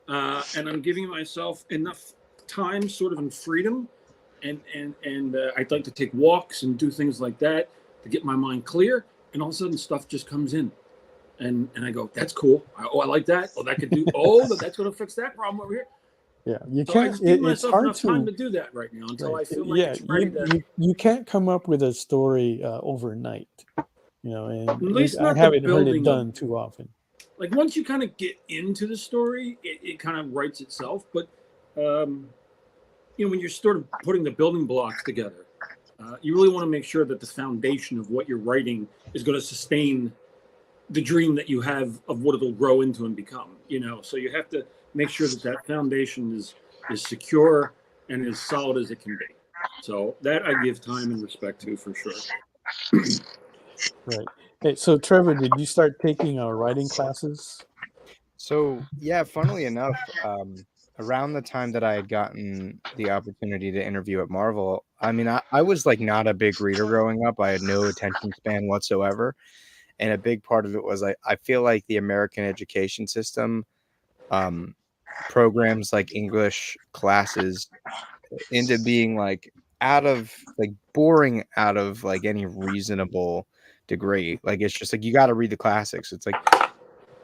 And I'm giving myself enough time, sort of in freedom, and I'd like to take walks and do things like that to get my mind clear. And all of a sudden, stuff just comes in, and I go, "That's cool. I like that. Oh, that could do. Oh, that's going to fix that problem over here." Yeah, you So I can't. just give It's myself hard enough time to do that right now until I feel like yeah, it's ready to. you can't come up with a story overnight, and At least I not the haven't heard it building done of. too often. Like once you kind of get into the story, it kind of writes itself. But when you're sort of putting the building blocks together, you really want to make sure that the foundation of what you're writing is going to sustain the dream that you have of what it'll grow into and become. So you have to make sure that foundation is secure and as solid as it can be. So that I give time and respect to for sure. Right. Hey, so Trevor, did you start taking writing classes? So yeah, funnily enough, around the time that I had gotten the opportunity to interview at Marvel, I mean, I was like not a big reader growing up. I had no attention span whatsoever. And a big part of it was I feel like the American education system programs like English classes into being like boring out of like any reasonable degree. Like it's just like you got to read the classics. It's like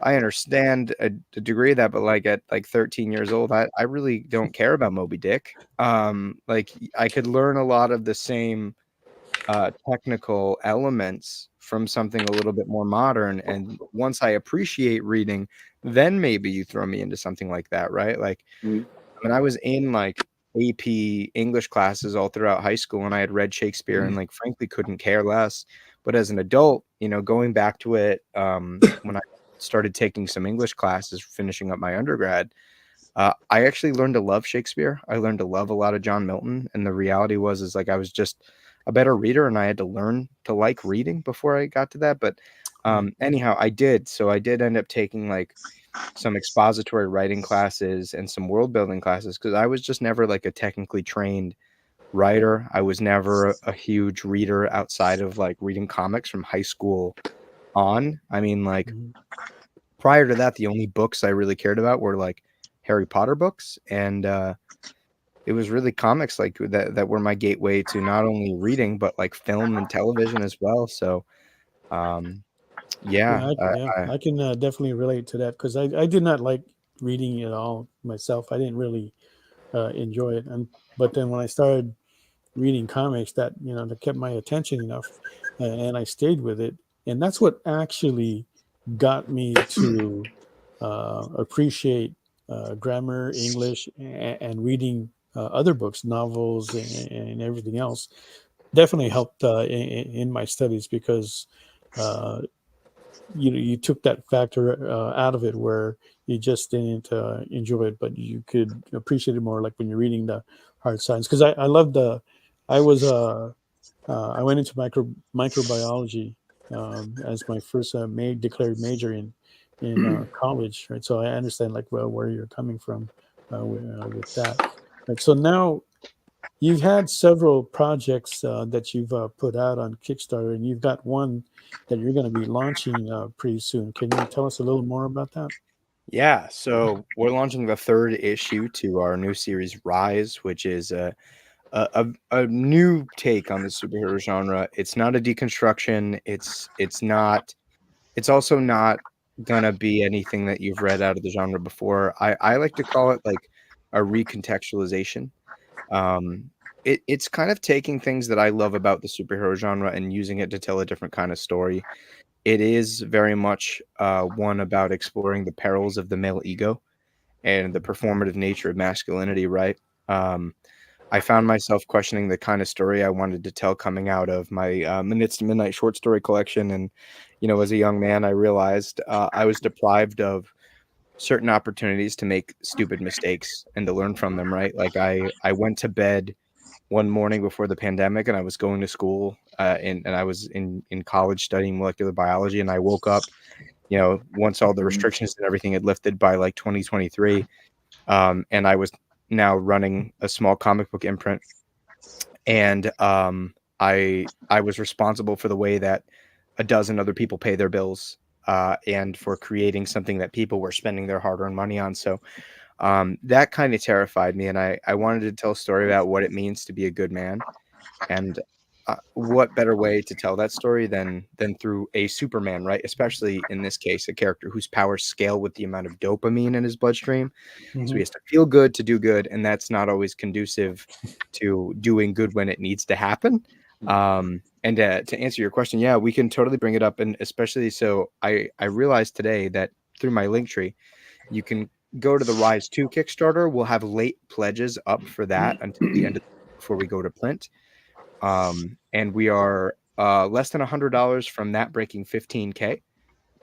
I understand a degree of that, but like at like 13 years old, I really don't care about Moby Dick. Like I could learn a lot of the same technical elements from something a little bit more modern. And once I appreciate reading, then maybe you throw me into something like that, right? Like, I mean, I was in like AP English classes all throughout high school, and I had read Shakespeare and like frankly couldn't care less. But as an adult, going back to it, when I started taking some English classes, finishing up my undergrad, I actually learned to love Shakespeare. I learned to love a lot of John Milton. And the reality is like I was just a better reader and I had to learn to like reading before I got to that. But anyhow, I did. So I did end up taking like some expository writing classes and some world building classes because I was just never like a technically trained writer. I was never a huge reader outside of like reading comics from high school on. I mean, like prior to that, the only books I really cared about were like Harry Potter books, and it was really comics like that were my gateway to not only reading but like film and television as well. So yeah, I can definitely relate to that because I did not like reading at all myself. I didn't really enjoy it, but then when I started reading comics, that kept my attention enough, and I stayed with it, and that's what actually got me to appreciate grammar, English, and reading other books, novels, and everything else. Definitely helped in my studies because you took that factor out of it where you just didn't enjoy it, but you could appreciate it more, like when you're reading the hard science. Because I loved I went into microbiology as my first declared major in college, right? So I understand like where you're coming from with that. Right. So now you've had several projects that you've put out on Kickstarter, and you've got one that you're going to be launching pretty soon. Can you tell us a little more about that? Yeah, so we're launching the third issue to our new series Rise, which is a new take on the superhero genre. It's not a deconstruction. It's also not gonna be anything that you've read out of the genre before. I like to call it like a recontextualization. It's kind of taking things that I love about the superhero genre and using it to tell a different kind of story. It is very much one about exploring the perils of the male ego and the performative nature of masculinity, right? I found myself questioning the kind of story I wanted to tell coming out of my Minutes to Midnight short story collection. And, as a young man, I realized I was deprived of certain opportunities to make stupid mistakes and to learn from them, right? Like I went to bed one morning before the pandemic and I was going to school and I was in college studying molecular biology, and I woke up, once all the restrictions and everything had lifted by like 2023, and I was now running a small comic book imprint, and I was responsible for the way that a dozen other people pay their bills, and for creating something that people were spending their hard-earned money on. So that kind of terrified me, and I wanted to tell a story about what it means to be a good man. And what better way to tell that story than through a Superman, right? Especially in this case, a character whose powers scale with the amount of dopamine in his bloodstream. So he has to feel good to do good, and that's not always conducive to doing good when it needs to happen. And to answer your question, yeah, we can totally bring it up, and especially so I realized today that through my link tree, you can go to the Rise 2 Kickstarter. We'll have late pledges up for that until the end of before we go to print. And we are less than $100 from that breaking 15K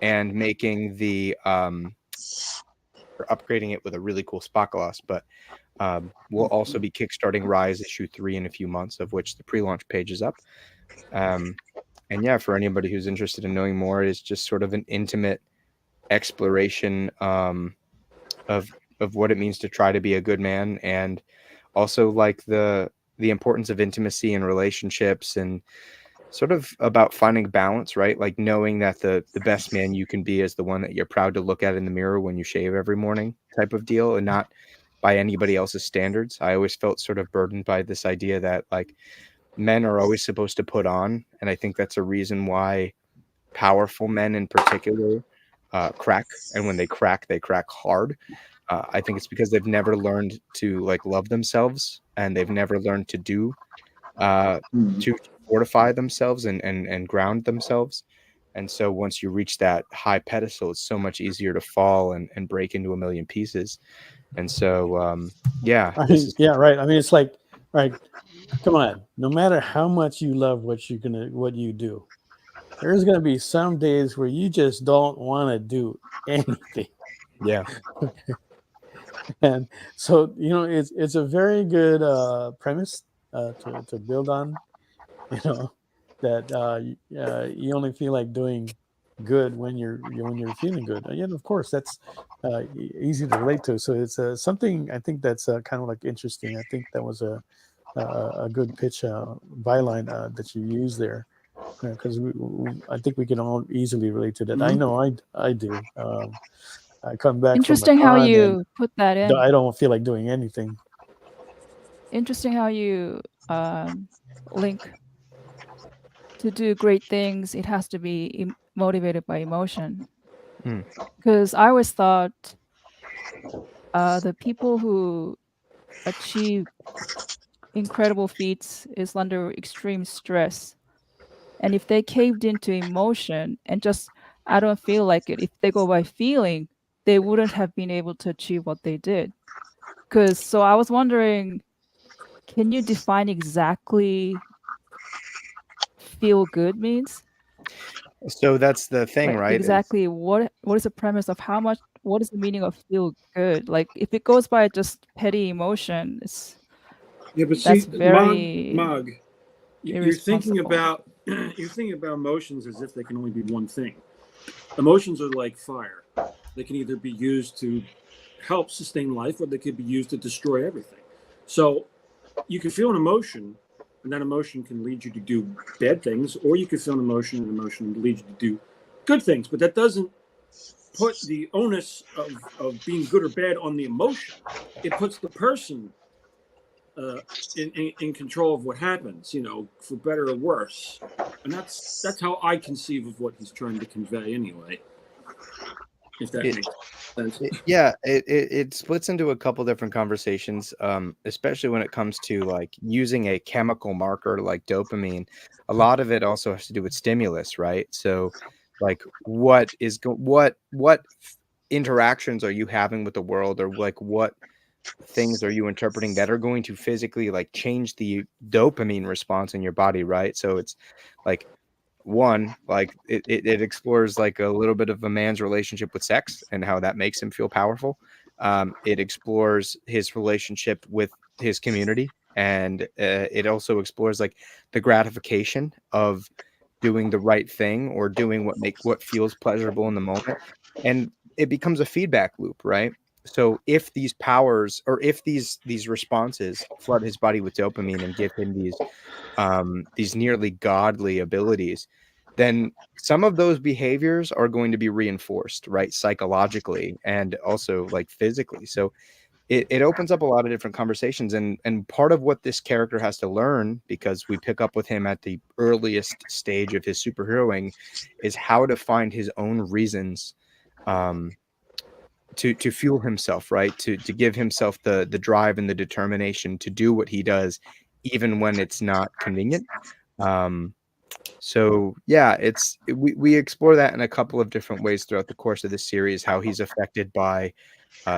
and making the or upgrading it with a really cool spot gloss. But we'll also be kickstarting Rise issue 3 in a few months, of which the pre-launch page is up. And yeah, for anybody who's interested in knowing more, it's just sort of an intimate exploration of what it means to try to be a good man, and also like the importance of intimacy and relationships, and sort of about finding balance, right? Like knowing that the best man you can be is the one that you're proud to look at in the mirror when you shave every morning, type of deal, and not by anybody else's standards. I always felt sort of burdened by this idea that like men are always supposed to put on, and I think that's a reason why powerful men in particular crack, and when they crack hard. I think it's because they've never learned to like love themselves, and they've never learned to do to fortify themselves and ground themselves. And so once you reach that high pedestal, it's so much easier to fall and break into a million pieces. And so yeah, right. I mean, it's like, right, come on, no matter how much you love what you do, there's gonna be some days where you just don't want to do anything. Yeah. And so, it's a very good premise to build on, that you only feel like doing good when you're feeling good. And of course, that's easy to relate to. So it's something I think that's kind of like interesting. I think that was a good pitch byline that you used there, because I think we can all easily relate to that. I know I do. I come back. Interesting how you put that in. I don't feel like doing anything. Interesting how you link to do great things. It has to be motivated by emotion. Because I always thought the people who achieve incredible feats is under extreme stress. And if they caved into emotion and just, I don't feel like it, if they go by feeling, they wouldn't have been able to achieve what they did. So I was wondering, can you define exactly feel good means? So that's the thing, like, right? Exactly what is the premise of what is the meaning of feel good? Like if it goes by just petty emotion, but that's see, very Mog, you're thinking about emotions as if they can only be one thing. Emotions are like fire. They can either be used to help sustain life, or they could be used to destroy everything. So you can feel an emotion, and that emotion can lead you to do bad things, or you can feel an emotion, and emotion leads you to do good things. But that doesn't put the onus of being good or bad on the emotion. It puts the person in control of what happens, for better or worse. And that's how I conceive of what he's trying to convey anyway. If that makes sense. It splits into a couple different conversations, especially when it comes to like using a chemical marker like dopamine. A lot of it also has to do with stimulus, right? So like what interactions are you having with the world, or like what things are you interpreting that are going to physically like change the dopamine response in your body, right? So it's like one, like it explores like a little bit of a man's relationship with sex and how that makes him feel powerful. It explores his relationship with his community, and it also explores like the gratification of doing the right thing or doing what feels pleasurable in the moment, and it becomes a feedback loop, right? So if these powers, or if these responses flood his body with dopamine and give him these nearly godly abilities, then some of those behaviors are going to be reinforced, right? Psychologically and also like physically. So it opens up a lot of different conversations, and part of what this character has to learn, because we pick up with him at the earliest stage of his superheroing, is how to find his own reasons to fuel himself, right? To give himself the drive and the determination to do what he does, even when it's not convenient. So yeah, we explore that in a couple of different ways throughout the course of this series, how he's affected by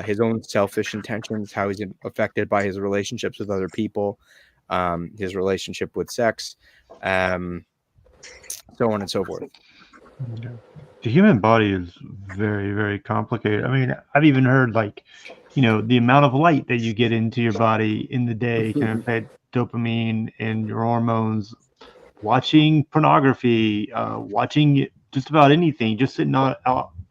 his own selfish intentions, how he's affected by his relationships with other people, his relationship with sex, so on and so forth. Yeah. The human body is very, very complicated. I mean, I've even heard like, the amount of light that you get into your body in the day can affect dopamine and your hormones. Watching pornography, watching just about anything, just sitting out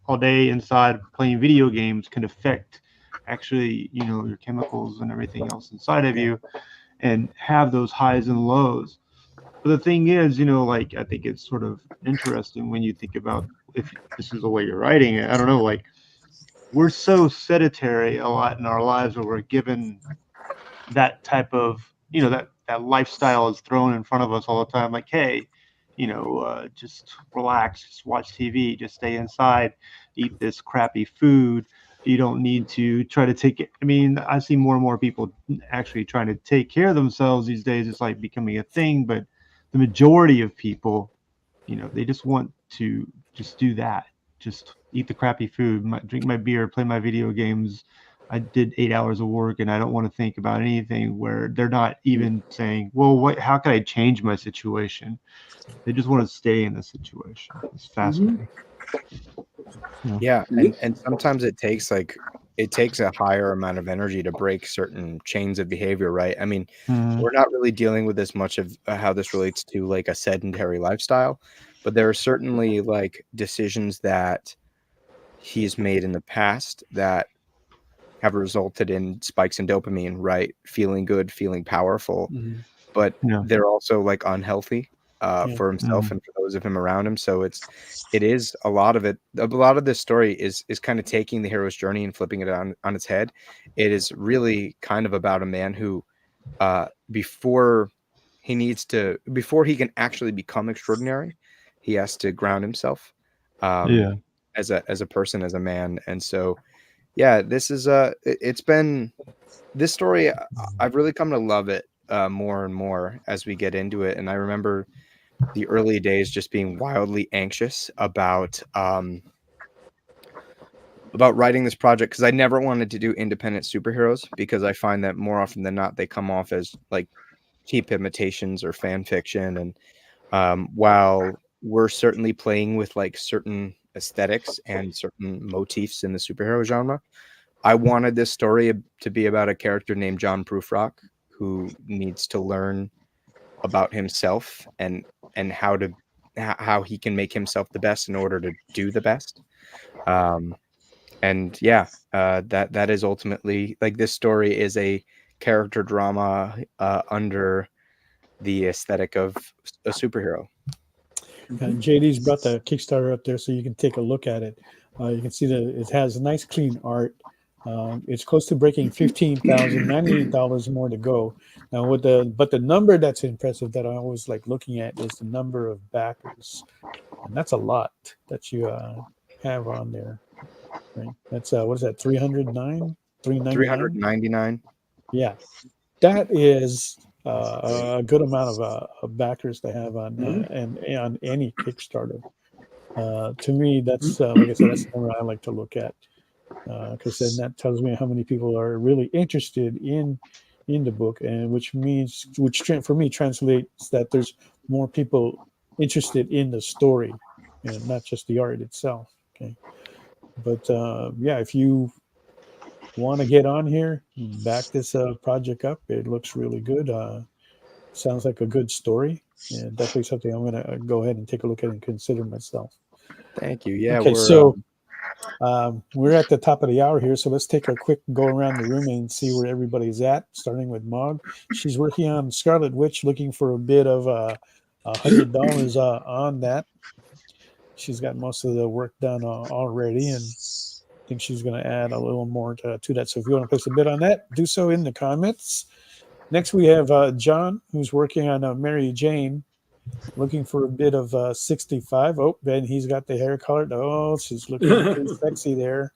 all day inside playing video games can affect actually, your chemicals and everything else inside of you, and have those highs and lows. But the thing is, like, I think it's sort of interesting when you think about if this is the way you're writing it. I don't know, like, we're so sedentary a lot in our lives where we're given that type of, that lifestyle is thrown in front of us all the time. Like, hey, just relax, just watch TV, just stay inside, eat this crappy food. You don't need to try to take it. I mean, I see more and more people actually trying to take care of themselves these days. It's like becoming a thing, but the majority of people, they just want to just do that. Just eat the crappy food, drink my beer, play my video games. I did 8 hours of work and I don't want to think about anything, where they're not even saying, well, how can I change my situation? They just want to stay in the situation. It's fascinating. Yeah. And sometimes it takes a higher amount of energy to break certain chains of behavior, right? I mean, we're not really dealing with as much of how this relates to like a sedentary lifestyle, but there are certainly like decisions that he's made in the past that have resulted in spikes in dopamine, right? Feeling good, feeling powerful, but they're also like unhealthy for himself and for those of him around him. So it is a lot of this story is kind of taking the hero's journey and flipping it on its head. It is really kind of about a man who before he can actually become extraordinary, he has to ground himself as a person, as a man. And so yeah, this is this story, I've really come to love it more and more as we get into it. And I remember the early days just being wildly anxious about writing this project, because I never wanted to do independent superheroes, because I find that more often than not they come off as like cheap imitations or fan fiction. And while we're certainly playing with like certain aesthetics and certain motifs in the superhero genre, I wanted this story to be about a character named John Prufrock who needs to learn about himself and how he can make himself the best in order to do the best. And yeah, that is ultimately, like, this story is a character drama under the aesthetic of a superhero. JD's brought the Kickstarter up there so you can take a look at it. You can see that it has nice, clean art. It's close to breaking $15,000, $98 more to go. Now, but the number that's impressive that I always like looking at is the number of backers, and that's a lot that you have on there. Right? That's what is that? 309, 399. Yeah, that is a good amount of backers to have on and on any Kickstarter. To me, that's like I said, that's the number I like to look at, because then that tells me how many people are really interested in the book, and which for me translates that there's more people interested in the story and not just the art itself. Okay, but yeah, if you want to get on here, back this project up. It looks really good. Sounds like a good story, and definitely something I'm going to go ahead and take a look at and consider myself. Thank you. Yeah. Okay, so we're at the top of the hour here, so let's take a quick go around the room and see where everybody's at, starting with Mog. She's working on Scarlet Witch, looking for a bit of $100 on that. She's got most of the work done already, and I think she's going to add a little more to that. So if you want to place a bid on that, do so in the comments. Next, we have John, who's working on Mary Jane, looking for a bid of 65. Oh, Ben, he's got the hair colored. Oh, she's looking pretty sexy there.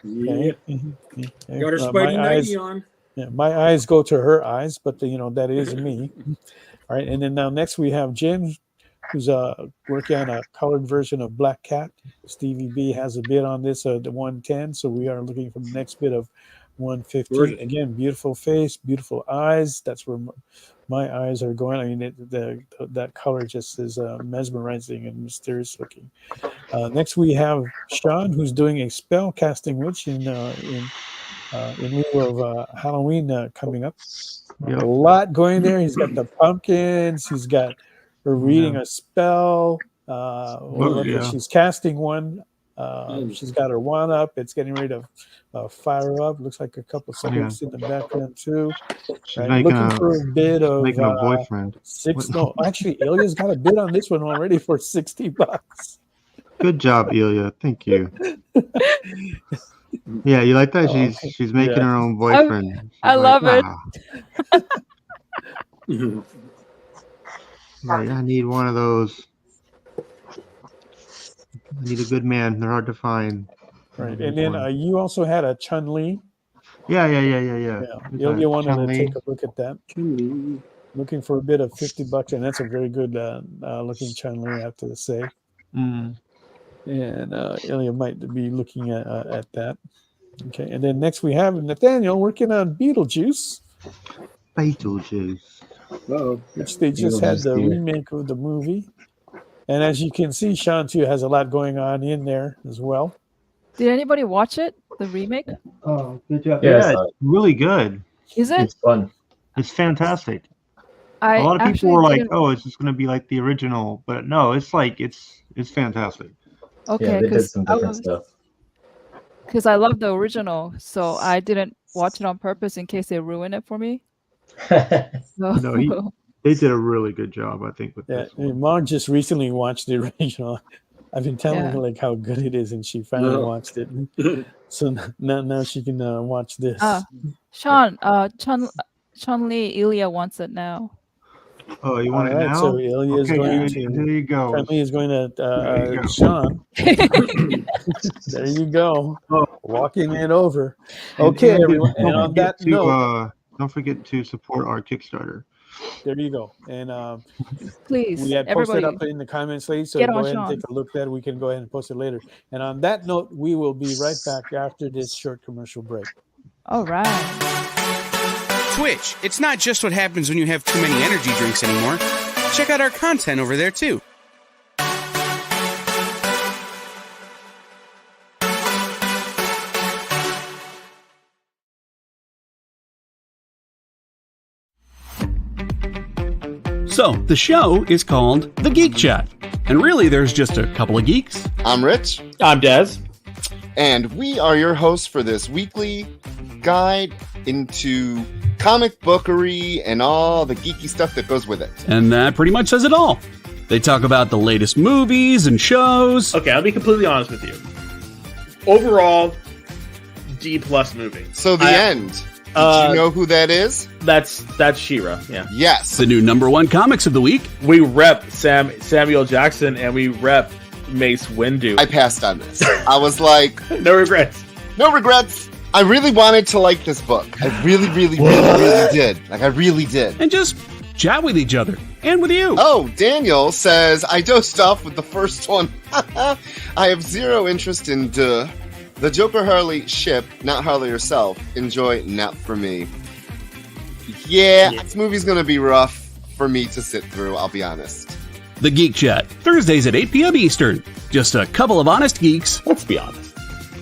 Yeah. Okay. Got her Spidey nightie on. Yeah, my eyes go to her eyes, but that is me. All right, and then now next we have Jim, who's working on a colored version of Black Cat. Stevie B has a bid on this at 110, so we are looking for the next bid of 150. Again, beautiful face, beautiful eyes. That's where my eyes are going. I mean, that color just is mesmerizing and mysterious looking. Next, we have Sean, who's doing a spell casting witch in lieu of Halloween coming up. Yep. A lot going there. He's got the pumpkins. He's got her reading a spell. She's casting one. She's got her wand up. It's getting ready to fire up. Looks like a couple of spooks in the background too. Right. Looking for a bid of making a boyfriend. Actually, Ilya's got a bid on this one already for $60. Good job, Ilya. Thank you. Yeah, you like that? She's making her own boyfriend. I love it. Right, I need one of those. I need a good man. They're hard to find. Right, and then you also had a Chun-Li. Yeah. You wanted to take a look at that. Looking for a bid of $50, and that's a very good looking Chun-Li, I have to say. Mm. And Ilya might be looking at that. Okay, and then next we have Nathaniel working on Beetlejuice. Which they just had the remake of the movie. And as you can see, Sean too has a lot going on in there as well. Did anybody watch it? The remake? Oh, good job. Yeah, it's really good. Is it? It's fun. It's fantastic. A lot of people were like, "Oh, it's just going to be like the original," but no, it's fantastic. Okay, yeah, they did some different stuff. Because I love the original, so I didn't watch it on purpose in case they ruin it for me. No, they did a really good job, I think, with this one. Mog just recently watched the original. I've been telling her like how good it is, and she finally watched it. So now she can watch this. Sean, Chun-Li, Ilya wants it now. Oh, you want it now? So Ilya is going to. There you go. Chun-Li is going to Sean. There you go. Walking it over. Okay, everyone. And on that note, don't forget to support our Kickstarter. There you go. And please, we had posted up in the comments later, so go ahead and take a look at it. We can go ahead and post it later. And on that note, we will be right back after this short commercial break. All right. Twitch, it's not just what happens when you have too many energy drinks anymore. Check out our content over there too. So, the show is called The Geek Chat. And really, there's just a couple of geeks. I'm Rich. I'm Dez. And we are your hosts for this weekly guide into comic bookery and all the geeky stuff that goes with it. And that pretty much says it all. They talk about the latest movies and shows. Okay, I'll be completely honest with you. Overall, D+ movie. So the end. Did you know who that is? That's She-Ra, yeah. Yes. The new #1 comics of the week. We rep Samuel Jackson and we rep Mace Windu. I passed on this. I was like... No regrets. No regrets. I really wanted to like this book. I really did. Like, I really did. And just chat with each other. And with you. Oh, Daniel says, I dosed off with the first one. I have zero interest in the Joker Harley ship, not Harley herself. Enjoy, not for me. Yeah, this movie's gonna be rough for me to sit through, I'll be honest. The Geek Chat, Thursdays at 8 p.m. Eastern. Just a couple of honest geeks. Let's be honest.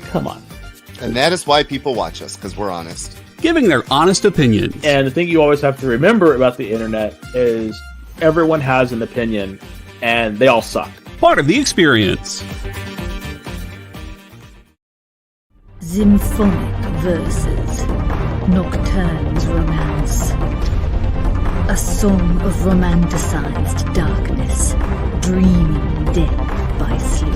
Come on. And that is why people watch us, because we're honest. Giving their honest opinions. And the thing you always have to remember about the internet is everyone has an opinion, and they all suck. Part of the experience. Symphonic Verses, Nocturne's Romance. A song of romanticized darkness, dreaming death by sleep.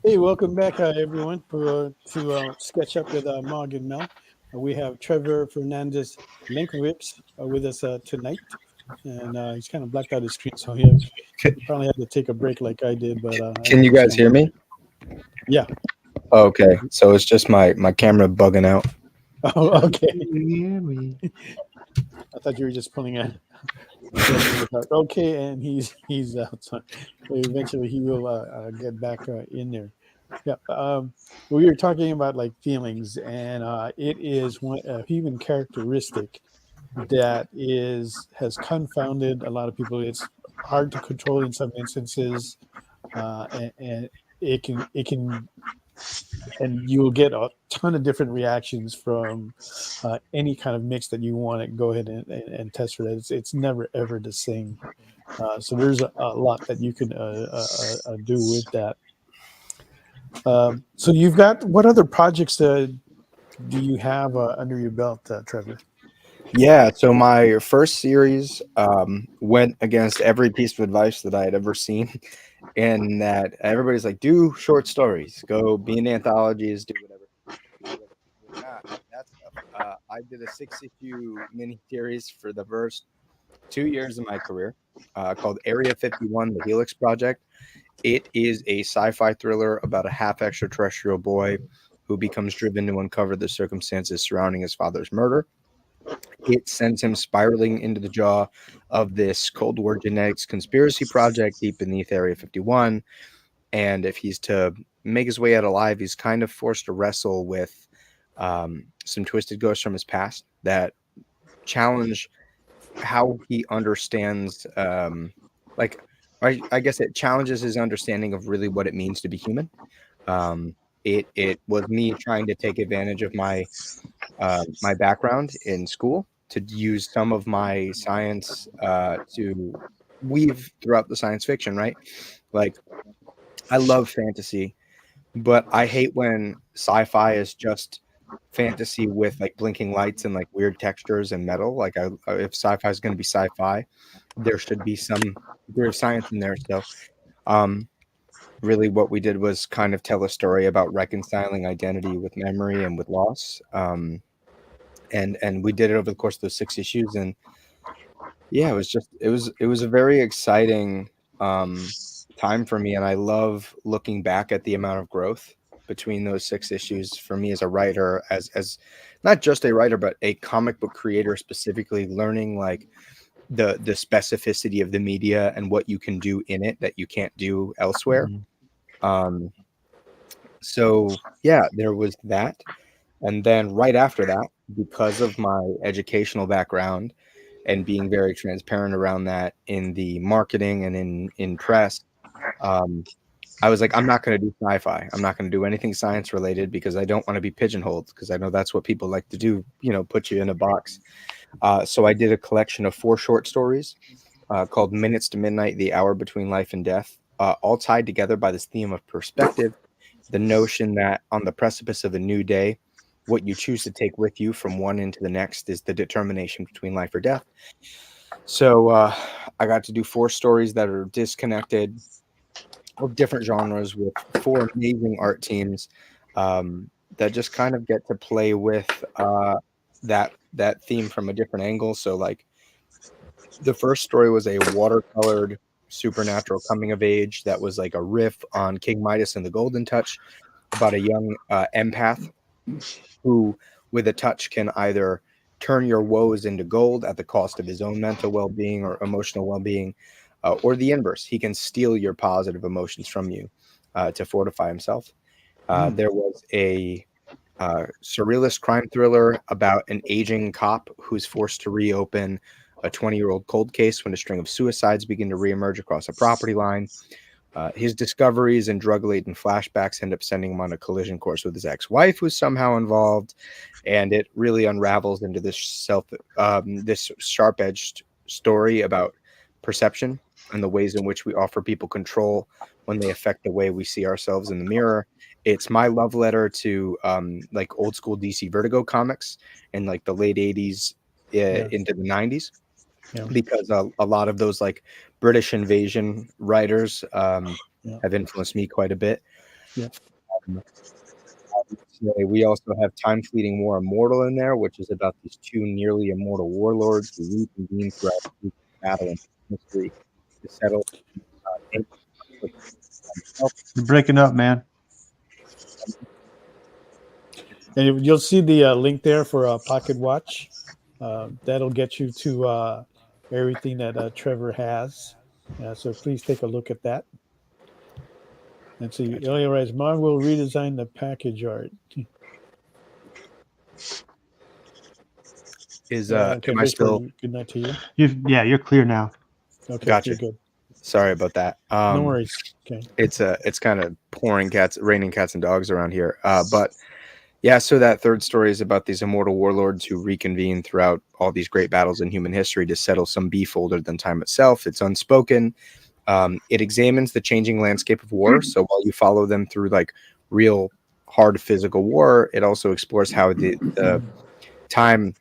Hey, welcome back, everyone, to Sketch Up with Mog and Mel. We have Trevor Fernandez Linkowitz with us tonight, and he's kind of blacked out his screen, so he probably had to take a break like I did. But Can you guys hear me? Yeah. Okay, so it's just my camera bugging out. Oh, okay. Can you hear me? I thought you were just pulling it. Okay, and he's out. So eventually, he will get back in there. Yeah, we were talking about like feelings, and it is a human characteristic that has confounded a lot of people. It's hard to control in some instances, and it can, and you will get a ton of different reactions from any kind of mix that you want to go ahead and test for that. It's never ever the same. So there's a lot that you can do with that. So you've got, what other projects do you have under your belt, Trevor? Yeah, so my first series went against every piece of advice that I had ever seen, in that everybody's like, do short stories, go be in anthologies, do whatever. That stuff. I did a 6-issue mini series for the first 2 years of my career called Area 51, The Helix Project. It is a sci-fi thriller about a half extraterrestrial boy who becomes driven to uncover the circumstances surrounding his father's murder. It sends him spiraling into the jaw of this Cold War genetics conspiracy project deep beneath Area 51. And if he's to make his way out alive, he's kind of forced to wrestle with some twisted ghosts from his past that challenge how he understands, I guess it challenges his understanding of really what it means to be human. It was me trying to take advantage of my background in school to use some of my science to weave throughout the science fiction, right? Like, I love fantasy, but I hate when sci-fi is just fantasy with like blinking lights and like weird textures and metal. Like, if sci-fi is going to be sci-fi, there should be some degree of science in there. So really what we did was kind of tell a story about reconciling identity with memory and with loss. And we did it over the course of those 6 issues. And yeah, it was a very exciting time for me. And I love looking back at the amount of growth between those 6 issues for me as a writer, as not just a writer, but a comic book creator, specifically learning like the specificity of the media and what you can do in it that you can't do elsewhere. So yeah, there was that. And then right after that, because of my educational background and being very transparent around that in the marketing and in press, I was like, I'm not going to do sci-fi. I'm not going to do anything science related because I don't want to be pigeonholed, because I know that's what people like to do, put you in a box. So I did a collection of 4 short stories called Minutes to Midnight, The Hour Between Life and Death, all tied together by this theme of perspective, the notion that on the precipice of a new day, what you choose to take with you from one into the next is the determination between life or death. So I got to do 4 stories that are disconnected. of different genres with 4 amazing art teams that just kind of get to play with that theme from a different angle. So like the first story was a watercolored supernatural coming of age that was like a riff on King Midas and the Golden Touch about a young empath who with a touch can either turn your woes into gold at the cost of his own mental well-being or emotional well-being, or the inverse. He can steal your positive emotions from you to fortify himself. There was a surrealist crime thriller about an aging cop who's forced to reopen a 20-year-old cold case when a string of suicides begin to reemerge across a property line. His discoveries and drug-laden flashbacks end up sending him on a collision course with his ex-wife, who's somehow involved, and it really unravels into this this sharp-edged story about perception and the ways in which we offer people control when they affect the way we see ourselves in the mirror. It's my love letter to like old school DC Vertigo comics in like the late 80s into the 90s. Yeah. Because a lot of those like British invasion writers have influenced me quite a bit. Yeah. We also have Time Fleeting War Immortal in there, which is about these 2 nearly immortal warlords who reconvene throughout the battle and history to settle. You're breaking up, man. And you'll see the link there for a Pocket Watch. That'll get you to everything that Trevor has. So please take a look at that. And see, Ilya writes, Mog will redesign the package art. Okay, am I still? Good night to you. You're clear now. Okay, gotcha. you're good. Sorry about that. No worries. Okay. It's kind of raining cats and dogs around here. But yeah, so that third story is about these immortal warlords who reconvene throughout all these great battles in human history to settle some beef older than time itself. It's unspoken. It examines the changing landscape of war. So while you follow them through like real hard physical war, it also explores how the time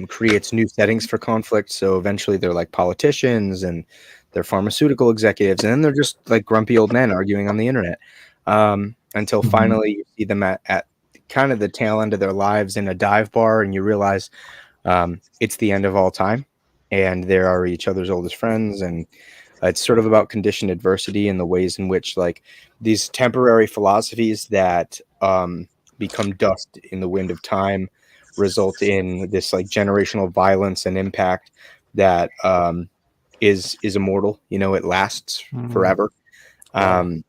creates new settings for conflict. So eventually they're like politicians and they're pharmaceutical executives, and then they're just like grumpy old men arguing on the internet until finally you see them at kind of the tail end of their lives in a dive bar, and you realize it's the end of all time and they are each other's oldest friends. And it's sort of about conditioned adversity and the ways in which like these temporary philosophies that become dust in the wind of time result in this like generational violence and impact that is immortal. You know, it lasts forever. And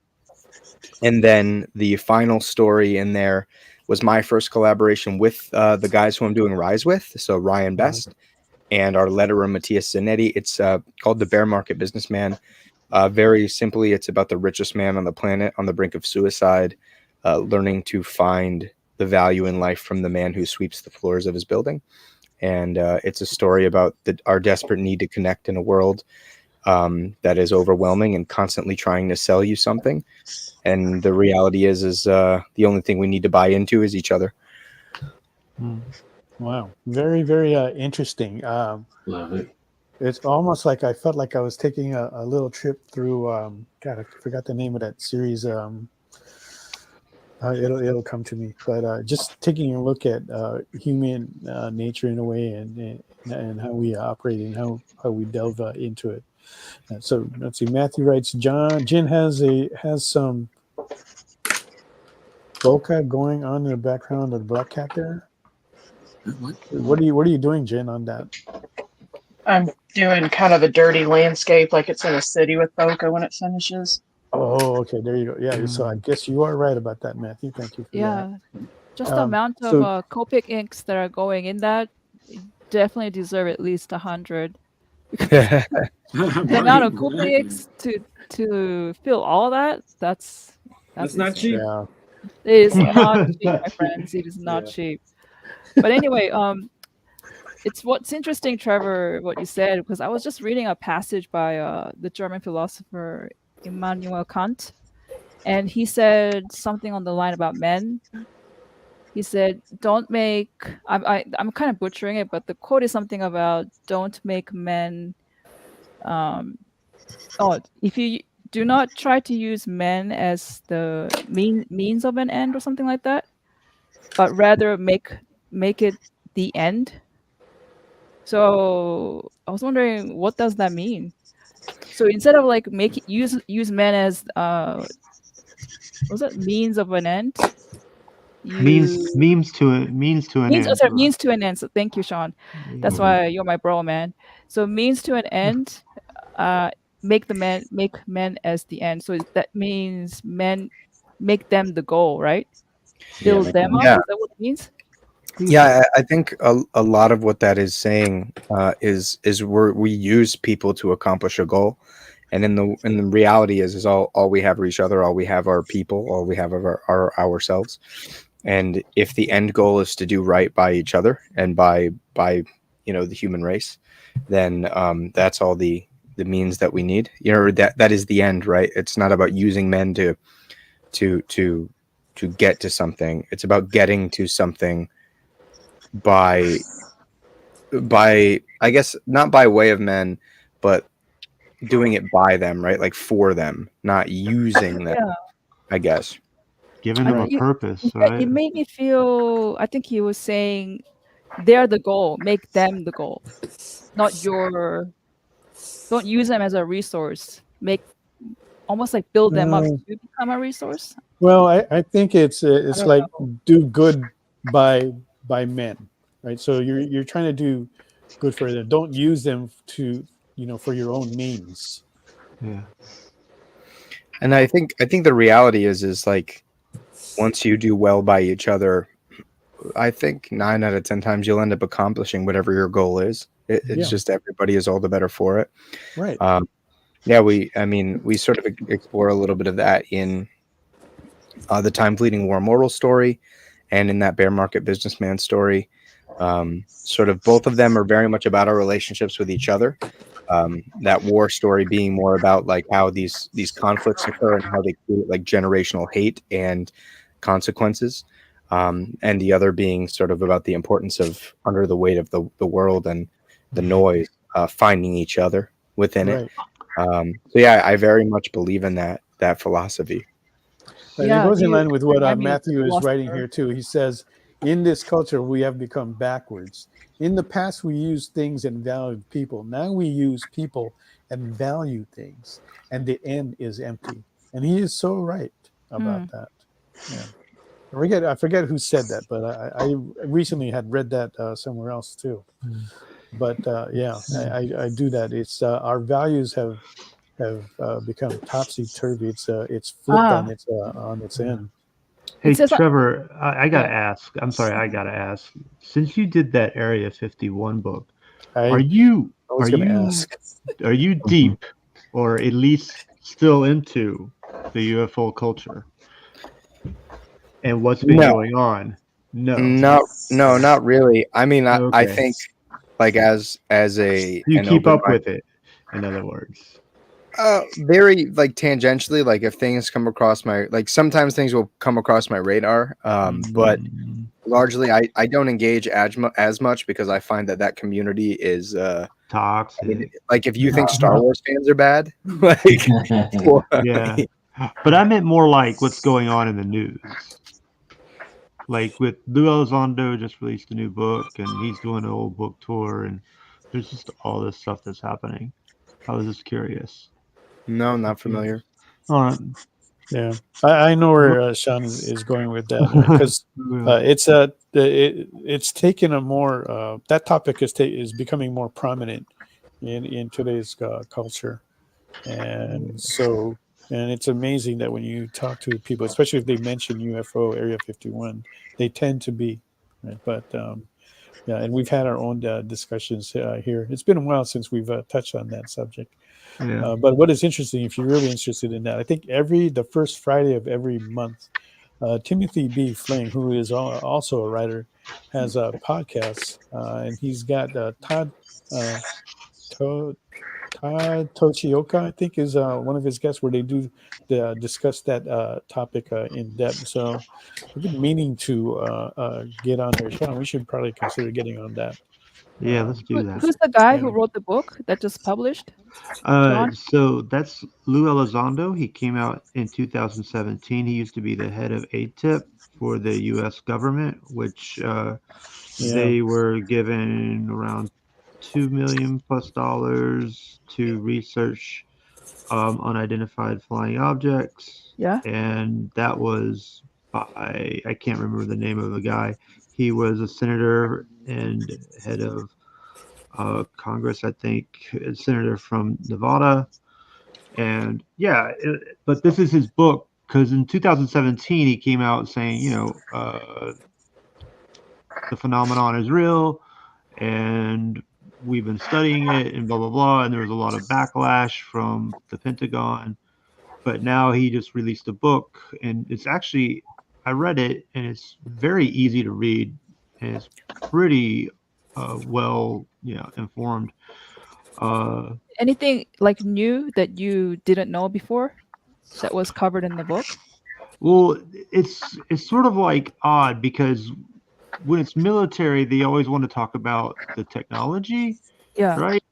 then the final story in there was my first collaboration with the guys who I'm doing Rise with. So Ryan Best and our letterer Matthias Zanetti. It's called The Bear Market Businessman. Very simply, it's about the richest man on the planet on the brink of suicide, learning to find the value in life from the man who sweeps the floors of his building. And it's a story about our desperate need to connect in a world that is overwhelming and constantly trying to sell you something. And the reality is the only thing we need to buy into is each other. Wow. Very, very interesting. Love it. It's almost like I felt like I was taking a little trip through, God, I forgot the name of that series. It'll come to me, but just taking a look at human nature in a way, and how we operate and how we delve into it. So let's see. Matthew writes, Jen has some bokeh going on in the background of the black cat there. What are you doing, Jen, on that? I'm doing kind of a dirty landscape, like it's in a city with bokeh when it finishes. Oh, okay. There you go. Yeah. So I guess you are right about that, Matthew. Thank you for that. Just the amount of Copic inks that are going in that definitely deserve at least 100. The amount of Copic inks to fill all that's not cheap. Yeah. It is not cheap, my friends. It is not cheap. But anyway, it's what's interesting, Trevor, what you said, because I was just reading a passage by the German philosopher Immanuel Kant, and he said something on the line about men. He said, "Don't make." I'm kind of butchering it, but the quote is something about "Don't make men." If you do not try to use men as the means of an end or something like that, but rather make it the end. So I was wondering, what does that mean? So instead of like use men as what was it, means of an end? Means to an end. Sorry, means to an end. So thank you, Sean. That's why you're my bro, man. So means to an end, make men as the end. So that means men make them the goal, right? Build them up. Yeah. Is that what it means? Yeah, I think a lot of what that is saying is we use people to accomplish a goal, and in the reality is all we have are each other, all we have are people, all we have are ourselves. And if the end goal is to do right by each other and by the human race, then that's all the means that we need. That is the end, right? It's not about using men to get to something. It's about getting to something by I guess not by way of men, but doing it by them, right? Like for them, not using them. Yeah. I guess giving them a purpose, It right? made me feel. I think he was saying they're the goal. Make them the goal, not your. Don't use them as a resource. Make almost like build them up to become a resource. Well, I think it's don't like do good by men, right? So you're trying to do good for them. Don't use them to for your own means. Yeah. And I think the reality is like once you do well by each other, I think 9 out of 10 times you'll end up accomplishing whatever your goal is. It's just everybody is all the better for it. Right. Yeah, we sort of explore a little bit of that in the Time Fleeting War Mortal story and in that Bear Market Businessman story. Sort of both of them are very much about our relationships with each other. That war story being more about like how these conflicts occur and how they create like generational hate and consequences. And the other being sort of about the importance of under the weight of the world and the noise, finding each other within it. So yeah, I very much believe in that philosophy. And it goes in line with what Matthew is writing here too. He says, in this culture, we have become backwards. In the past, we used things and valued people. Now we use people and value things, and the end is empty. And he is so right about that. Yeah. I forget who said that, but I recently had read that somewhere else too. But yeah, I do that. It's our values have become topsy turvy. It's flipped on its end. Hey, Trevor, I gotta ask. I'm sorry, I gotta ask. Since you did that Area 51 book, are you deep, or at least still into the UFO culture and what's been going on? No, not really. I mean, I think like as a you keep up with it. In other words. Very like tangentially, like if things come across my sometimes things will come across my radar, but largely I don't engage as much because I find that community is toxic. I mean, like if you think Star Wars fans are bad, yeah, but I meant more like what's going on in the news. Like with Lou Elizondo just released a new book and he's doing an old book tour and there's just all this stuff that's happening. I was just curious. No, not familiar. Yeah, I know where Sean is going with that because it's taken a more that topic is becoming more prominent in today's culture, and so it's amazing that when you talk to people, especially if they mention UFO Area 51, they tend to be right, but yeah, and we've had our own discussions here. It's been a while since we've touched on that subject. Yeah. But what is interesting, if you're really interested in that, I think the first Friday of every month, Timothy B. Fling, who is also a writer, has a podcast, and he's got Todd Tochioka, I think, is one of his guests, where they do discuss that topic in depth. So I've been meaning to get on there, Sean. We should probably consider getting on that. Yeah, let's do that. Who's the guy who wrote the book that just published? John? So that's Lou Elizondo. He came out in 2017. He used to be the head of ATIP for the U.S. government, which they were given around $2 million plus to research unidentified flying objects. Yeah. And that was by, I can't remember the name of the guy. He was a senator and head of Congress, I think, a senator from Nevada. And yeah, but this is his book, because in 2017 he came out saying, the phenomenon is real and we've been studying it and blah, blah, blah. And there was a lot of backlash from the Pentagon. But now he just released a book, and it's actually, I read it, and it's very easy to read, and it's pretty well, informed. Anything like new that you didn't know before that was covered in the book? Well, it's sort of like odd because when it's military, they always want to talk about the technology, right?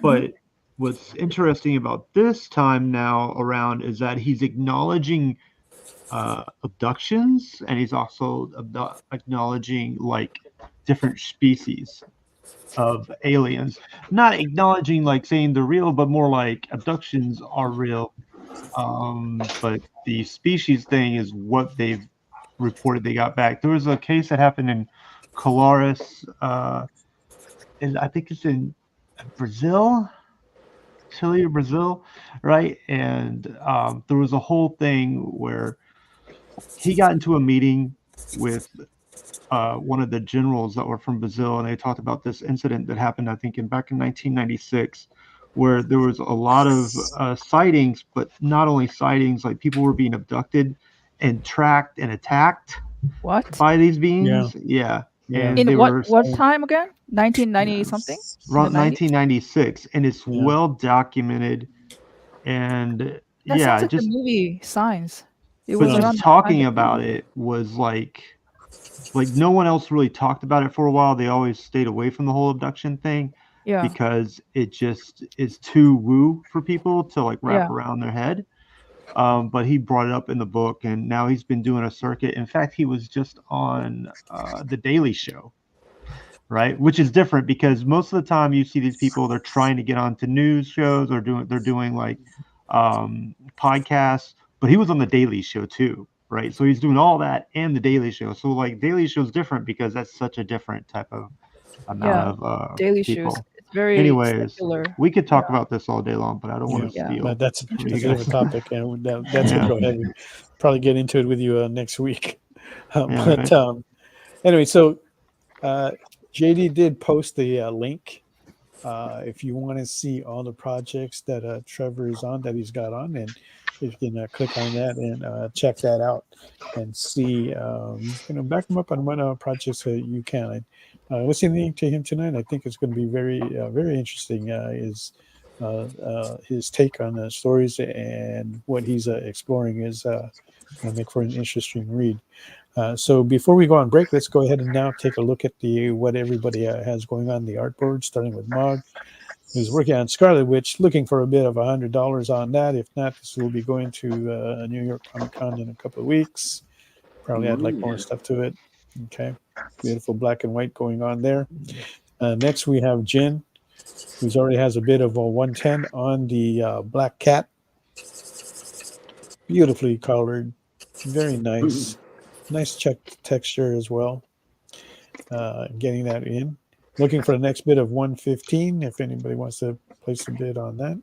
But what's interesting about this time now around is that he's acknowledging abductions, and he's also acknowledging like different species of aliens, not acknowledging like saying they're real, but more like abductions are real. But the species thing is what they've reported they got back. There was a case that happened in Colares, and I think it's in Brazil, Chile or Brazil, right? And there was a whole thing where he got into a meeting with one of the generals that were from Brazil, and they talked about this incident that happened, I think, back in 1996, where there was a lot of sightings, but not only sightings, like people were being abducted and tracked and attacked by these beings. Yeah. And In they what were time again? 1990 something? around 1996, and it's well documented. And That yeah, sounds like just the movie Signs. It but was around just that talking time. about it was like no one else really talked about it for a while. They always stayed away from the whole abduction thing because it just is too woo for people to like wrap around their head. But he brought it up in the book, and now he's been doing a circuit. In fact, he was just on the Daily Show, right? Which is different because most of the time you see these people, they're trying to get onto news shows or they're doing like podcasts, but he was on the Daily Show too, right? So he's doing all that and the Daily Show. So like Daily Show is different because that's such a different type of amount of Daily people. Shows. It's very Anyways, secular. we could talk about this all day long, but I don't want to steal. But that's from you a different guys. topic, and that's going to go heavy. Probably get into it with you next week. Anyway, so JD did post the link if you want to see all the projects that Trevor is on, that he's got on, and you can click on that and check that out and see, back him up on what projects you can. Listening to him tonight, I think it's going to be very, very interesting. Is his take on the stories and what he's exploring is going to make for an interesting read. So before we go on break, let's go ahead and now take a look at what everybody has going on the artboard, starting with Mog, who's working on Scarlet Witch, looking for a bit of $100 on that. If not, this will be going to New York Comic Con in a couple of weeks. Probably add like more stuff to it. Okay, beautiful black and white going on there. Next, we have Jin, who already has a bit of a 110 on the Black Cat. Beautifully colored, very nice. Nice texture as well. Getting that in. Looking for the next bid of 115 if anybody wants to place a bid on that.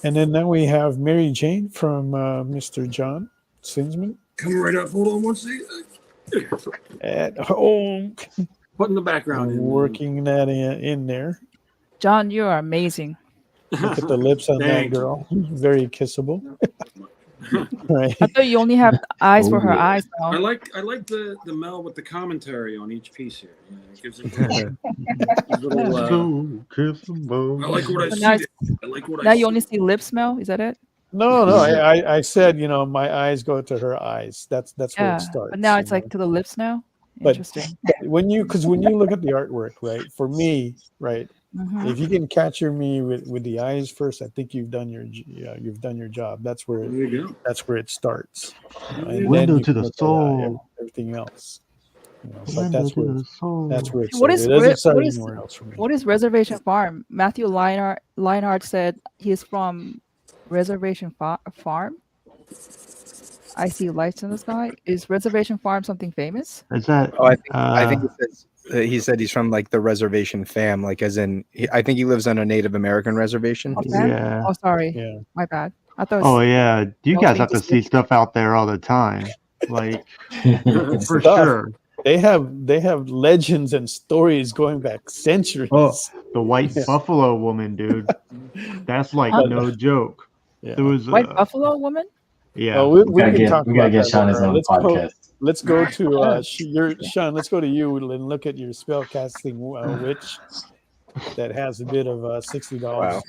And then now we have Mary Jane from Mr. John Sinsman. Coming right up. Hold on one second. At home. Putting the background in. Working that in there. John, you are amazing. Look at the lips on that girl. Very kissable. Right. I thought you only have eyes for her eyes now. I like the Mel with the commentary on each piece here. It gives it a little. I like what I see. I like what I see. Now you only see lips, Mel. Is that it? No. I said my eyes go to her eyes. That's where it starts. But now it's like to the lips now. But Interesting. when you look at the artwork, right? For me, right? Mhm. If you can capture me with the eyes first, I think you've done your job. That's where There you go. that's where it starts. And Window then you to can the look soul. at everything else. But Window to the soul. that's where it What starts. is It doesn't start what is anywhere else for me. what is Reservation Farm? Matthew Leinart said he's from Reservation Farm. I see lights in the sky. Is Reservation Farm something famous? Is that? Oh, I think he said he's from like the reservation fam, like as in I think he lives on a Native American reservation. Oh, fam? Yeah. Oh, sorry. Yeah. My bad. I thought. Oh yeah, you no guys have to see linguistic. stuff out there all the time, like for Stuff. sure. They have legends and stories going back centuries. Oh, the white buffalo woman, dude. That's like Huh? no joke. Yeah. There was White Buffalo woman? yeah. Oh, we can talk we gotta about get that Sean his later. own podcast. Let's go to Sean. Let's go to you and look at your spellcasting witch that has a bit of $60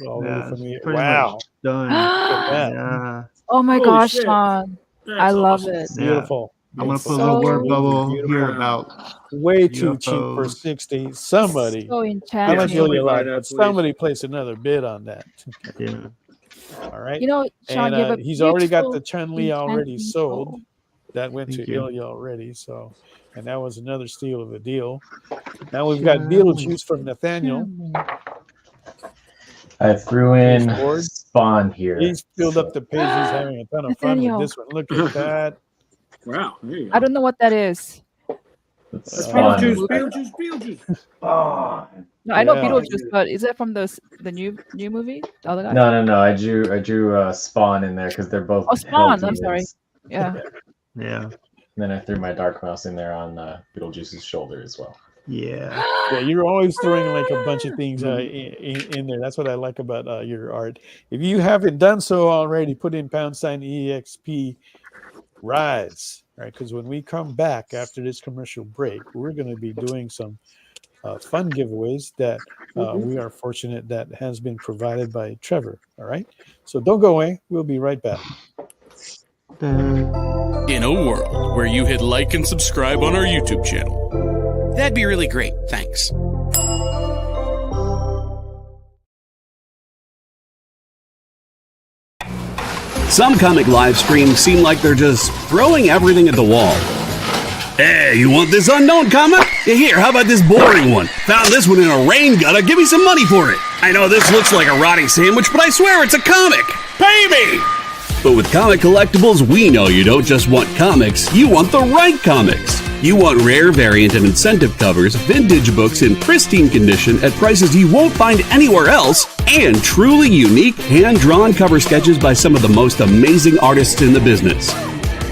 already Yeah, for me. pretty Wow, much done. look at that. Yeah. Oh my Holy gosh, shit. Sean. That's I love awesome. it. Beautiful. I'm gonna put a So little word bubble beautiful. here about Way too cheap for UFOs. 60. Somebody, So I enchanting. like Ilya a lot, Buy that, but please. somebody place another bid on that. Yeah. All right. You know, Sean, And you have a he's already got beautiful, the Chun-Li already enchanting sold. soul. That went Thank to you. Ilya already. So, and that was another steal of a deal. Now we've got Beetlejuice from Nathaniel. I threw in He's bored. Spawn here. He's filled up the page. He's having a ton of fun with Nathaniel. this one. Look at that. Wow, there you go. I don't know what that is. It's Spawn. Beetlejuice. Spawn. No, I know Yeah. Beetlejuice, but is that from the new movie? The other guy? No. I drew Spawn in there because they're both. Oh, Spawn. hell I'm sorry. demons. Yeah. Yeah. And then I threw my Dark Mouse in there on Beetlejuice's shoulder as well. Yeah. Yeah, you're always throwing like a bunch of things in there. That's what I like about your art. If you haven't done so already, put in #EXP Rise, right? Because when we come back after this commercial break, we're going to be doing some fun giveaways that we are fortunate that has been provided by Trevor. All right, so don't go away. We'll be right back. In a world where you hit like and subscribe on our YouTube channel, that'd be really great. Thanks. Some comic live streams seem like they're just throwing everything at the wall. Hey, you want this unknown comic? Yeah, here, how about this boring one? Found this one in a rain gutter, give me some money for it. I know this looks like a rotting sandwich, but I swear it's a comic. Pay me! But with Comic Collectibles, we know you don't just want comics, you want the right comics. You want rare variant and incentive covers, vintage books in pristine condition at prices you won't find anywhere else, and truly unique hand-drawn cover sketches by some of the most amazing artists in the business.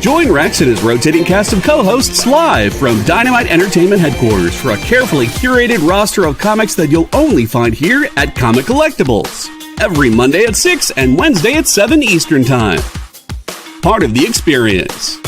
Join Rex and his rotating cast of co-hosts live from Dynamite Entertainment headquarters for a carefully curated roster of comics that you'll only find here at Comic Collectibles. Every Monday at 6 and Wednesday at 7 Eastern Time. Part of the experience.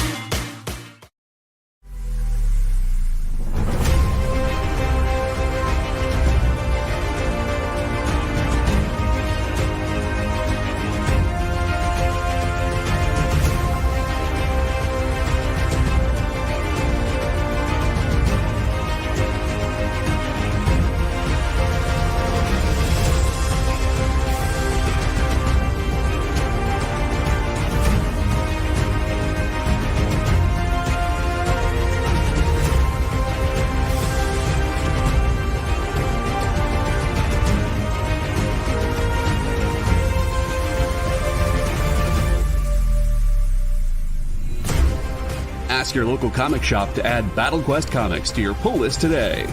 Ask your local comic shop to add Battle Quest comics to your pull list today.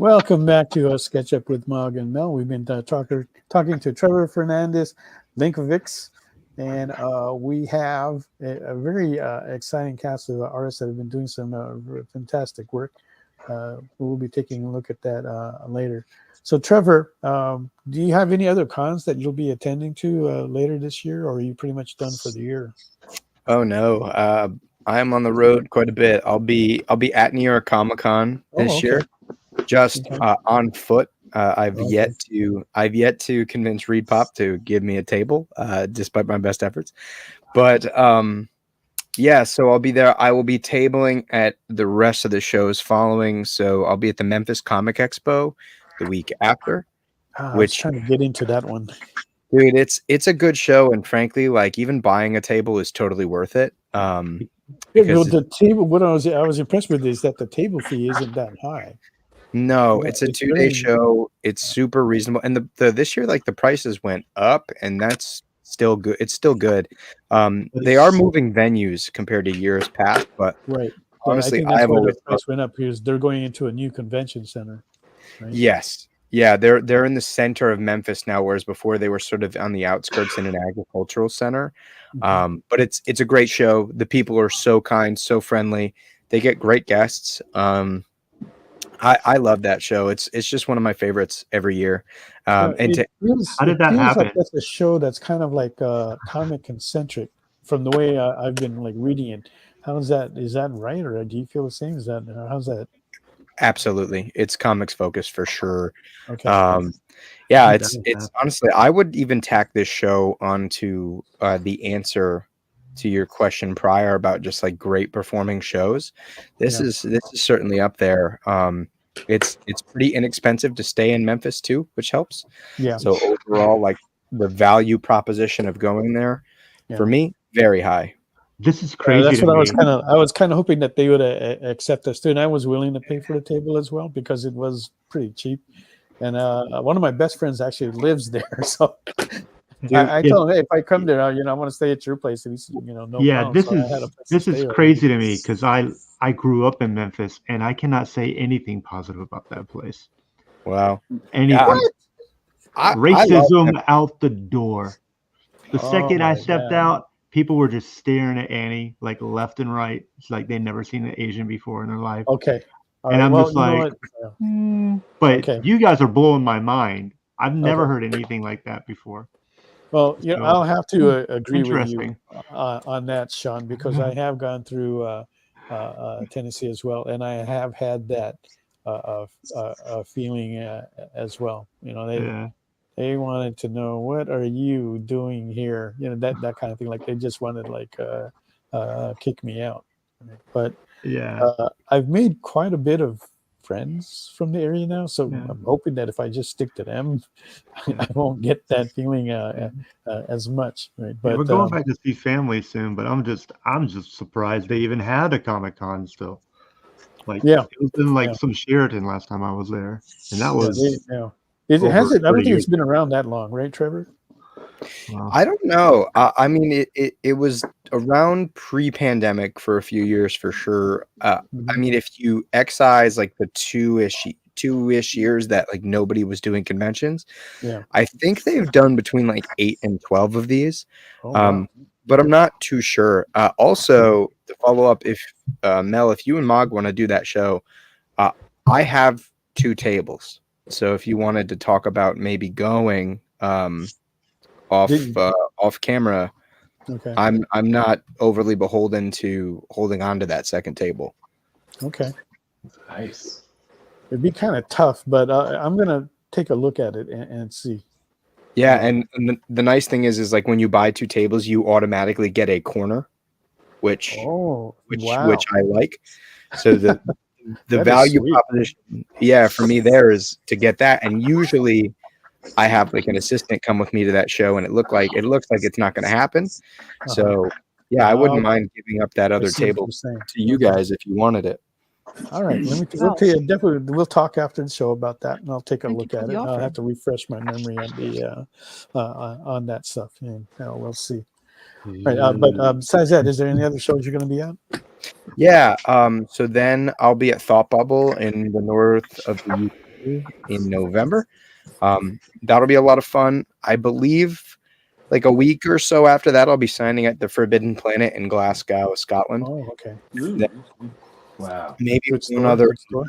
Welcome back to Sketch Up with Mog and Mel. We've been talking to Trevor Fernandez, Linkovics, and we have a very exciting cast of artists that have been doing some fantastic work. We'll be taking a look at that later. So, Trevor, do you have any other cons that you'll be attending to later this year, or are you pretty much done for the year? Oh no, I am on the road quite a bit. I'll be at New York Comic Con this year, just on foot. I've yet to convince Reed Pop to give me a table, despite my best efforts. But yeah, so I'll be there. I will be tabling at the rest of the shows following. So I'll be at the Memphis Comic Expo the week after. I was trying to get into that one. Dude, it's a good show, and frankly, like even buying a table is totally worth it. Because the table. What I was impressed with is that the table fee isn't that high. No, it's a 2-day show. It's super reasonable, and the this year, like the prices went up, and that's still good. It's still good. They are moving venues compared to years past, but right. Honestly, I think that's why the price went up because they're going into a new convention center. Right? Yes. Yeah, they're in the center of Memphis now, whereas before they were sort of on the outskirts in an agricultural center. But it's a great show. The people are so kind, so friendly. They get great guests. I love that show. It's just one of my favorites every year. How did that happen? Like that's a show that's kind of like comic concentric from the way I've been like reading it. Is that right, or do you feel the same? How's that? Absolutely, it's comics focused for sure. Okay. Yeah, it's honestly, I would even tack this show onto the answer to your question prior about just like great performing shows. This is certainly up there. It's pretty inexpensive to stay in Memphis too, which helps. Yeah. So overall, like the value proposition of going there for me, very high. This is crazy. That's to what me. I was kind of hoping that they would accept us too, and I was willing to pay for the table as well because it was pretty cheap. And one of my best friends actually lives there, so I told him, hey, if I come there, I want to stay at your place. And he said, no. Yeah, problem. this is crazy to me because I grew up in Memphis and I cannot say anything positive about that place. Wow. Anything. Racism out the door. The second I stepped out, people were just staring at Annie like left and right. It's like they'd never seen an Asian before in their life. Okay. And I'm just like, but you guys are blowing my mind. I've never heard anything like that before. Well, I'll have to agree with you on that, Sean, because I have gone through Tennessee as well, and I have had that feeling as well. They wanted to know, what are you doing here? That kind of thing. Like they just wanted kick me out. But I've made quite a bit of friends from the area now, so I'm hoping that if I just stick to them, I won't get that feeling as much. Right? But we're going back to see family soon, but I'm just surprised they even had a Comic-Con still. It was in some Sheraton last time I was there, and that was it hasn't. I don't think it's been around that long, right, Trevor? I don't know. I mean, it was around pre-pandemic for a few years for sure. I mean, if you excise like the two-ish years that like nobody was doing conventions, I think they've done between like 8 and 12 of these. But I'm not too sure. Also, to follow up, if Mel, if you and Mog want to do that show, I have 2 tables. So if you wanted to talk about maybe going off camera, I'm not overly beholden to holding on to that second table. Okay. Nice. It'd be kind of tough, but I'm gonna take a look at it and see. Yeah, and the nice thing is like when you buy 2 tables, you automatically get a corner, which I like. So the value proposition, for me there is to get that, and usually I have like an assistant come with me to that show, and it looks like it's not going to happen. So I wouldn't mind giving up that other table to you guys if you wanted it. All right, we'll talk after the show about that, and I'll take a look at it. I'll have to refresh my memory on the on that stuff, and we'll see. Right, but besides that, is there any other shows you're going to be at? Yeah. So then I'll be at Thought Bubble in the north of the UK in November. That'll be a lot of fun. I believe like a week or so after that, I'll be signing at the Forbidden Planet in Glasgow, Scotland. Oh, okay. Then Wow. maybe Good one store, other. good store.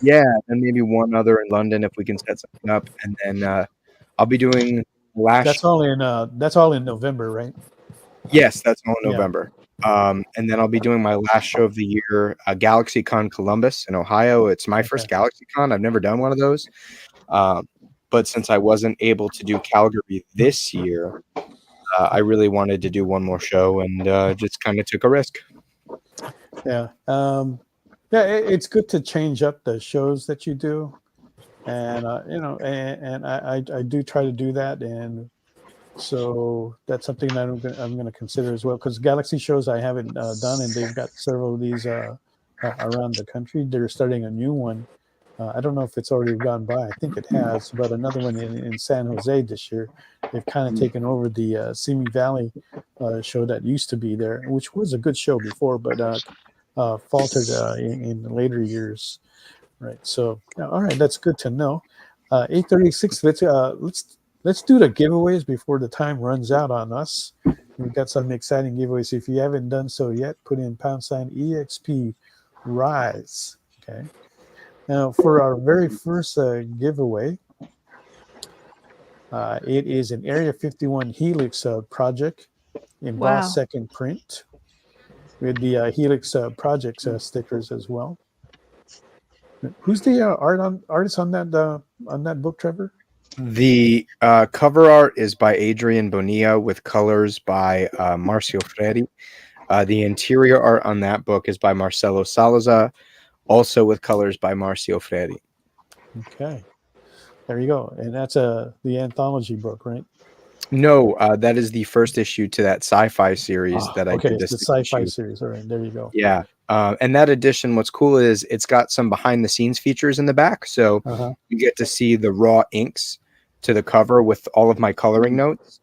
Yeah, and maybe one other in London if we can set something up. And then I'll be doing That's all in November, right? Yes, that's all in Yeah. November. And then I'll be doing my last show of the year, GalaxyCon Columbus in Ohio. It's my first GalaxyCon. I've never done one of those. But since I wasn't able to do Calgary this year, I really wanted to do one more show and just kind of took a risk. Yeah. It's good to change up the shows that you do. And, I do try to do that. And so that's something that I'm going to consider as well. Because Galaxy shows I haven't done, and they've got several of these around the country. They're starting a new one. I don't know if it's already gone by. I think it has, but another one in San Jose this year. They've kind of taken over the Simi Valley show that used to be there, which was a good show before, but faltered in later years. Right. So, all right, that's good to know. 8:36. Let's do the giveaways before the time runs out on us. We've got some exciting giveaways. If you haven't done so yet, put in #EXP Rise. Okay. Now, for our very first giveaway, it is an Area 51 Helix project embossed second print with the Helix project stickers as well. Who's the artist on that book, Trevor? The cover art is by Adrian Bonilla with colors by Marcio Fredi. The interior art on that book is by Marcelo Salazar, also with colors by Marcio Fredi. Okay, there you go. And that's the anthology book, right? No, that is the first issue to that sci-fi series that I did. It's the sci-fi series. All right, there you go. Yeah. And that edition, what's cool is it's got some behind the scenes features in the back. So you get to see the raw inks to the cover with all of my coloring notes.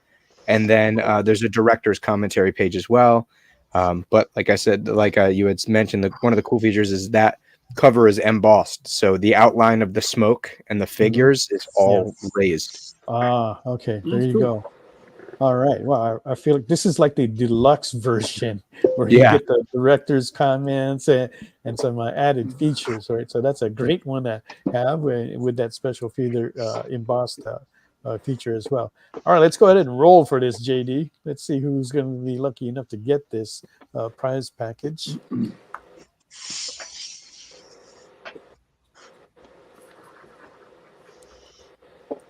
And then there's a director's commentary page as well. But like I said, like you had mentioned, one of the cool features is that cover is embossed. So the outline of the smoke and the figures is all raised. Okay. There you go. All right. Well, I feel like this is like the deluxe version where you get the director's comments and some added features, right? So that's a great one to have with that special feeder embossed feature as well. All right, let's go ahead and roll for this, JD. Let's see who's going to be lucky enough to get this prize package.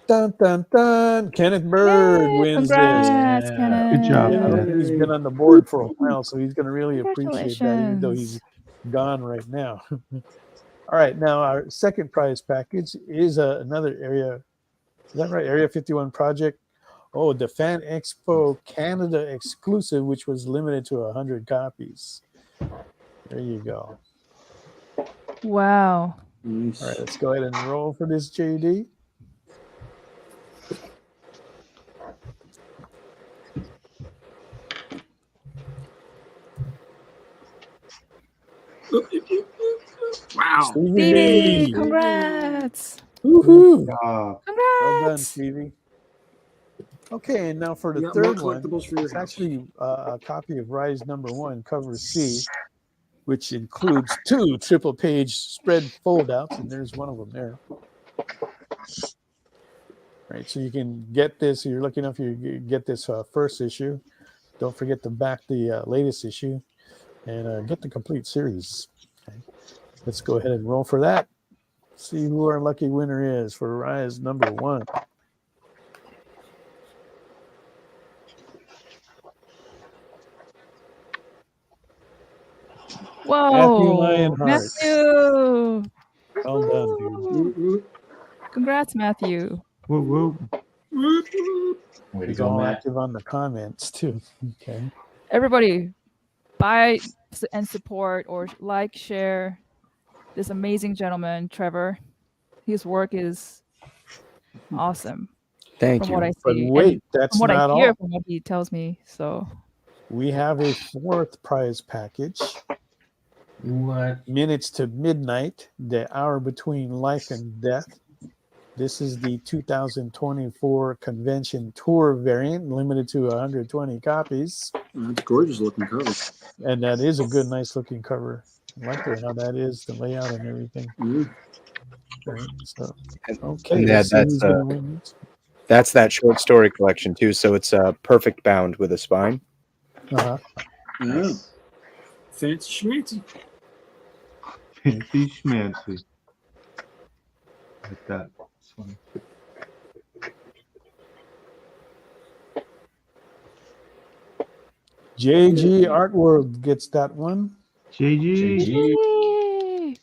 Dun, dun, dun. Kenneth Bird wins congrats, this. Kenneth. Good job, Yeah, Kenneth. he's been on the board for a while, so he's going to really appreciate that, even though he's gone right now. All right, now our second prize package is another area. Is that right? Area 51 project. Oh, the Fan Expo Canada exclusive, which was limited to 100 copies. There you go. Wow. All right, let's go ahead and roll for this, JD. Wow. Stevie, congrats. Woohoo. Congrats. Well done, Stevie. Okay, and now for the third one, it's actually a copy of Rise #1, cover C, which includes 2 triple-page spread foldouts, and there's one of them there. Right, so you can get this. You're lucky enough you get this first issue. Don't forget to back the latest issue and get the complete series. Okay. Let's go ahead and roll for that. See who our lucky winner is for Rise #1. Whoa, Matthew Lionheart. Matthew. Well done, dude. Congrats, Matthew. Woo woo. He's all active on the comments too. Okay. Everybody, buy and support or like, share this amazing gentleman, Trevor. His work is awesome. Thank from you. what I But see. wait, and that's from what not I hear all. from what he tells me. So We have a 4th prize package. What? Minutes to Midnight, the hour between life and death. This is the 2024 convention tour variant, limited to 120 copies. That's a gorgeous looking cover. And that is a good, nice looking cover. I like how that is, the layout and everything. Right, so, okay, And let's see who's going to win this. that's that short story collection too. So it's a perfect bound with a spine. Uh-huh. Oh. Fancy schmancy. Fancy schmancy. Like that. It's funny. JG Art World gets that one. JG. Yay!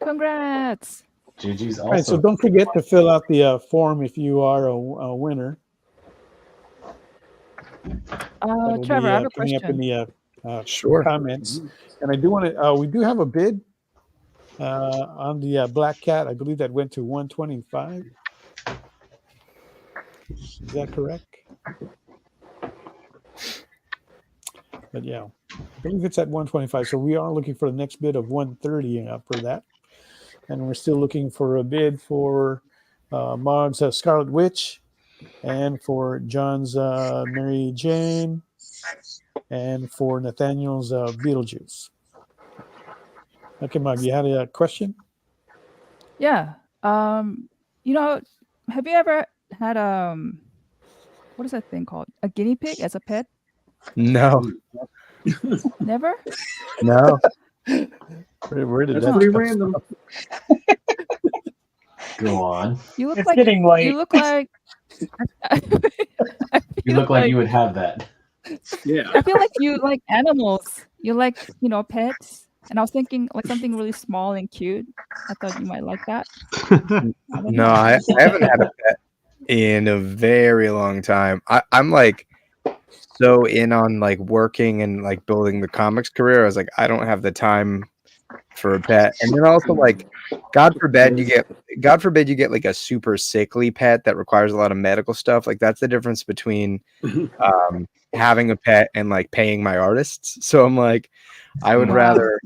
Congrats. JG's All right, so don't forget to fill out the form if you are a winner. That'll Trevor, be, I have a coming up in question. the comments. And I do want to, we do have a bid on the Black Cat. I believe that went to 125. Is that correct? But yeah, I believe it's at 125. So we are looking for the next bid of 130 for that. And we're still looking for a bid for Mog's Scarlet Witch, and for John's Mary Jane, and for Nathaniel's Beetlejuice. Okay, Mog, you had a question? Yeah. Have you ever had what is that thing called? A guinea pig as a pet? No. Never? No. Where did That's that pretty come random. Go on. You look It's like getting late. you look like You look like you would have that. Yeah. I feel like you like animals. You like, pets. And I was thinking like something really small and cute. I thought you might like that. No, I haven't had a pet in a very long time. I'm like so in on like working and like building the comics career. I was like, I don't have the time for a pet. And then also like, God forbid you get like a super sickly pet that requires a lot of medical stuff. Like that's the difference between having a pet and like paying my artists. So I'm like, I would rather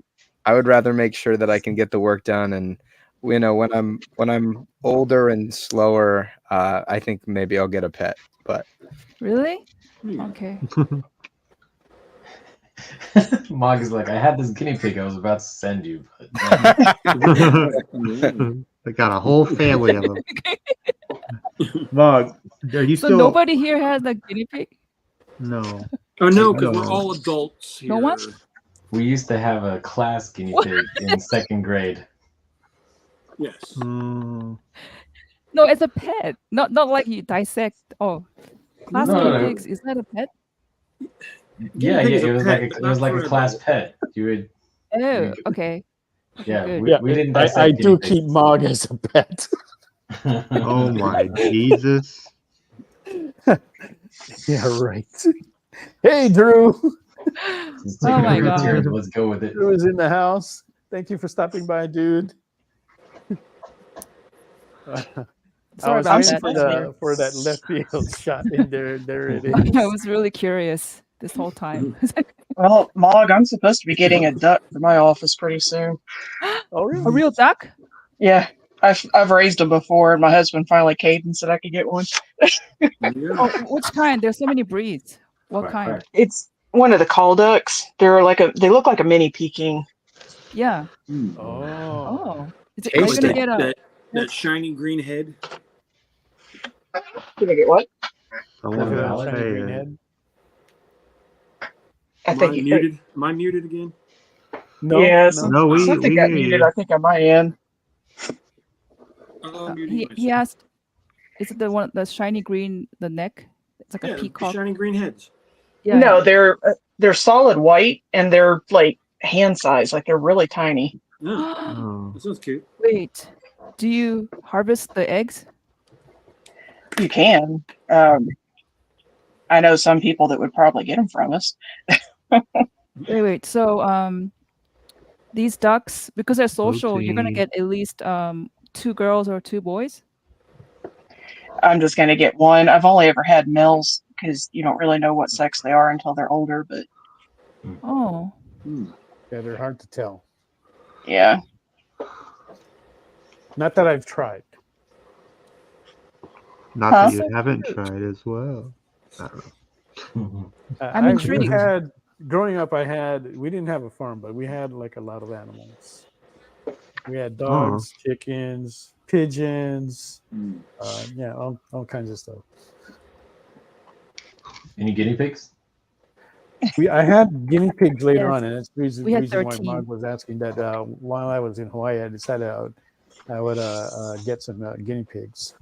make sure that I can get the work done. And when I'm older and slower, I think maybe I'll get a pet. But Really? Okay. Mog is like, I had this guinea pig I was about to send you, but I got a whole family of them. Mog, are you So still? nobody here has a guinea pig? No. Oh no, because we're all adults here. No one? we used to have a class guinea pig in second grade. Yes. No, it's a pet. Not like you dissect. Oh, class No, guinea no. pigs. Is that a pet? Yeah, pig is a it was pet, like but it was not like for a class adult. pet. You would Oh, okay. yeah, Good. we didn't dissect I guinea do pigs. keep Mog as a pet. Oh my Jesus. Yeah, right. Hey, Drew. It's like Oh my a God. Let's go with it. Drew is in the house. Thank you for stopping by, dude. I Sorry was about waiting that. for that left field shot in there. There it is. I was really curious this whole time. Well, Mog, I'm supposed to be getting a duck for my office pretty soon. Oh, really? A real duck? Yeah, I've raised them before, and my husband finally caved and said I could get one. Oh, which kind? There's so many breeds. What kind? It's one of the call ducks. They look like a mini Peking. Yeah. Oh. Oh. Are you Like gonna get that shiny green head. Did I get what? Shiny green head. I think you muted. Am I muted again? No, yeah, no. something got muted. I think on my end. he asked, is it the one, the shiny green, the neck? It's like a The peacock. shiny green heads. Yeah. No, they're solid white and they're like hand size, like they're really tiny. Oh, that sounds cute. Wait, do you harvest the eggs? You can. I know some people that would probably get them from us. Wait. So, these ducks, because they're social, you're gonna Protein. get at least 2 girls or 2 boys. I'm just gonna get one. I've only ever had males because you don't really know what sex they are until they're older. But Oh. Yeah, they're hard to tell. yeah, Not that I've tried. Not that you haven't tried as well. I don't know. I'm intrigued. Growing up, we didn't have a farm, but we had like a lot of animals. We had dogs, chickens, pigeons, all kinds of stuff. Any guinea pigs? I had guinea pigs later Yes. on, and that's the reason We had why 13. Mog was asking that. While I was in Hawaii, I decided I would get some guinea pigs,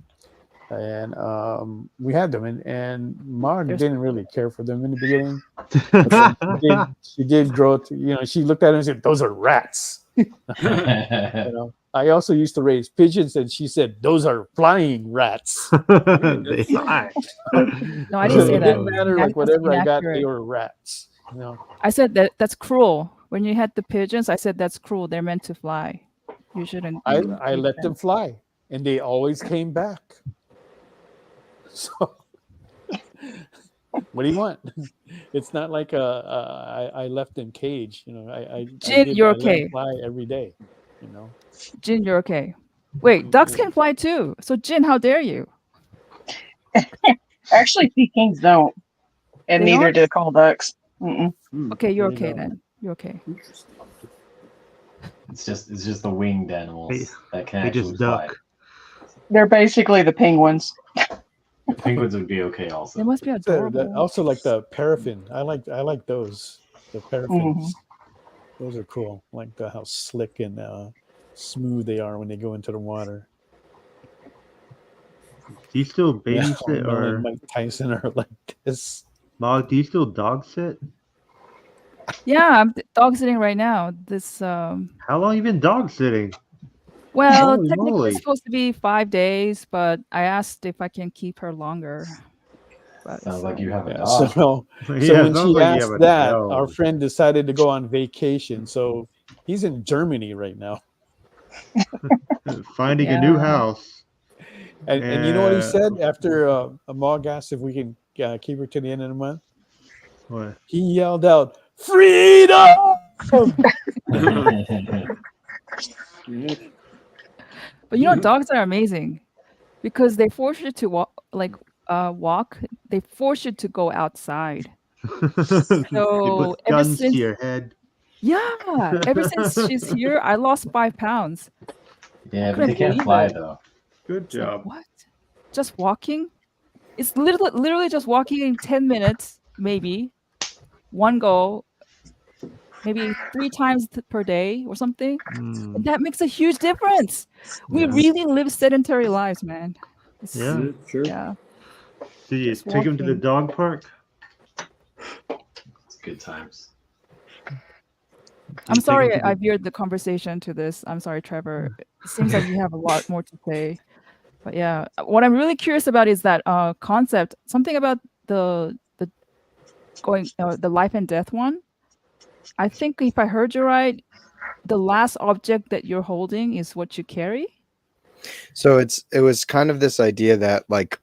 and we had them, and Mog didn't really care for them in the beginning. She did grow to, she looked at them and said, "Those are rats." I also used to raise pigeons, and she said, "Those are flying rats." They fly. No, I didn't say It that. didn't matter. Like That's whatever I got, inaccurate. they were rats. I said that's cruel. When you had the pigeons, I said that's cruel. They're meant to fly. You shouldn't. I let them fly, and they always came back. So, what do you want? It's not like I left them caged. Jin, you're okay. I let them fly every day. Jin, you're okay. Wait, ducks can fly too. So Jin, how dare you? Actually, Pekins don't, and They neither don't? do call ducks. Mm-mm. Okay, you're There you okay go. then. You're okay. It's just the winged animals that can they actually just fly. duck. They're basically the penguins. Penguins would be okay also. They must be adorable. Also, like the paraffin. I like those. The paraffins. Those are cool. Like how slick and smooth they are when they go into the water. Do you still babysit Mel and or Mike Tyson are like this. Mog? Do you still dog sit? Yeah, I'm dog sitting right now. This How long you been dog sitting? well, Holy technically moly. it's supposed to be 5 days, but I asked if I can keep her longer. But, Sounds like you have a Yeah, dog. so Yeah, when sounds she like you asked have a that, dog. our friend decided to go on vacation. So he's in Germany right now. Finding a new Yeah. house. And you know what he said after a Mog asked if we can keep her to the end of the month? What? He yelled out, "Freedom!" But dogs are amazing because they force you to walk. They force you to go outside. They So put ever guns since to your head. ever since she's here, I lost 5 pounds. Yeah, but Couldn't they can't believe fly it. though. Good It's like, job. what? Just walking? It's literally just walking in 10 minutes, maybe. One go, maybe 3 times per day or something. And that makes a huge difference. We Yeah. really live sedentary lives, man. Yeah. Sure. Yeah. Did you Just take him to the walking. dog park? It's good times. I'm sorry I veered the conversation to this. I'm sorry, Trevor. It seems like you have a lot more to say. But yeah, what I'm really curious about is that concept, something about the life and death one. I think if I heard you right, the last object that you're holding is what you carry. So it was kind of this idea that like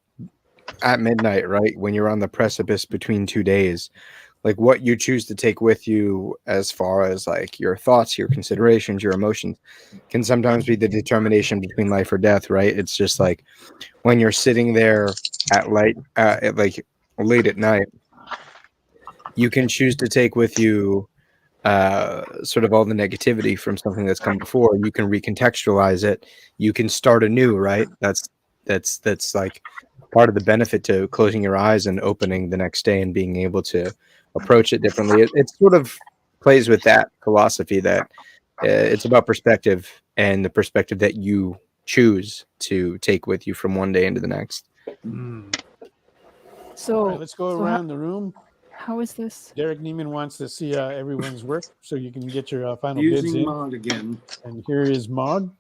at midnight, right, when you're on the precipice between 2 days, like what you choose to take with you as far as like your thoughts, your considerations, your emotions can sometimes be the determination between life or death, right? It's just like when you're sitting there at late at night, you can choose to take with you sort of all the negativity from something that's come before. You can recontextualize it. You can start anew, right? That's like part of the benefit to closing your eyes and opening the next day and being able to approach it differently. It sort of plays with that philosophy that it's about perspective and the perspective that you choose to take with you from one day into the next. So All right, let's go around the room. How is this? Derek Neiman wants to see everyone's work, so you can get your final bids Using in. Mog again. And here is Mog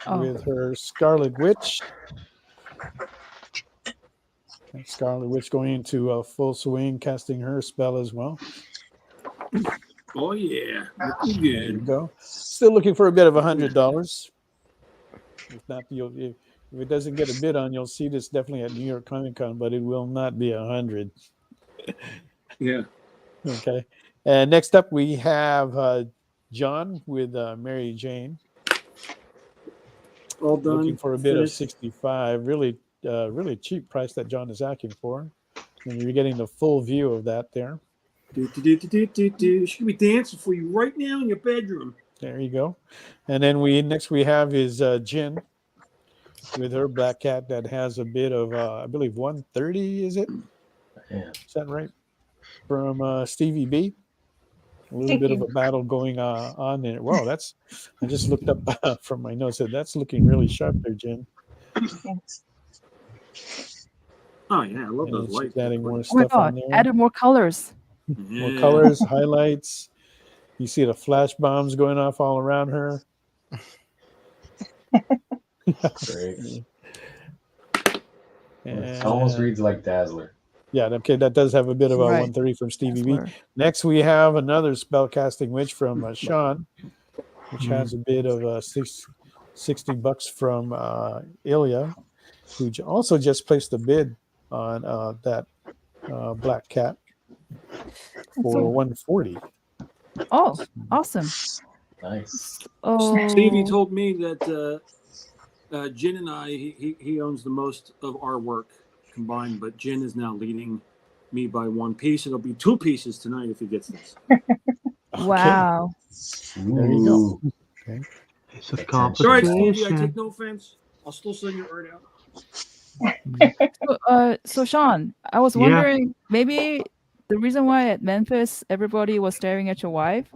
Oh. with her Scarlet Witch. And Scarlet Witch going into full swing, casting her spell as well. Oh yeah, looking There you good. go. Still looking for a bid of $100. If not, if it doesn't get a bid on, you'll see this definitely at New York Comic Con, but it will not be 100. Yeah. Okay. And next up, we have John with Mary Jane. All done. Looking for a bid of Finished. 65. Really really cheap price that John is asking for, and you're getting the full view of that there. She could be dancing for you right now in your bedroom. There you go. And then next we have is Jen with her black cat that has a bit of I believe 130, is it? Yeah. Is that right? From Stevie B. A little Thank bit you. of a battle going on there. Wow, that's I just looked up from my notes. Said that's looking really sharp there, Jen. Thanks. Oh yeah, I love those And lights. she's adding more Oh my stuff on god, there. added more colors. More colors, highlights. You see the flash bombs going off all around her. Great. And, It almost reads like Dazzler. yeah, okay, that does have a bit of a Right. 130 from Stevie B. Dazzler. Next, we have another spellcasting witch from Sean, which has a bit of $60 from Ilya, who also just placed a bid on that black cat for 140. Oh, awesome. Nice. Oh, Stevie told me that Jin and I, he owns the most of our work combined, but Jin is now leading me by one piece. It'll be 2 pieces tonight if he gets this. wow. There you go. Okay. It's a It's all right, Stevie. I competition. take no offense. I'll still send your art out. So Sean, I was Yeah. wondering, maybe the reason why at Memphis everybody was staring at your wife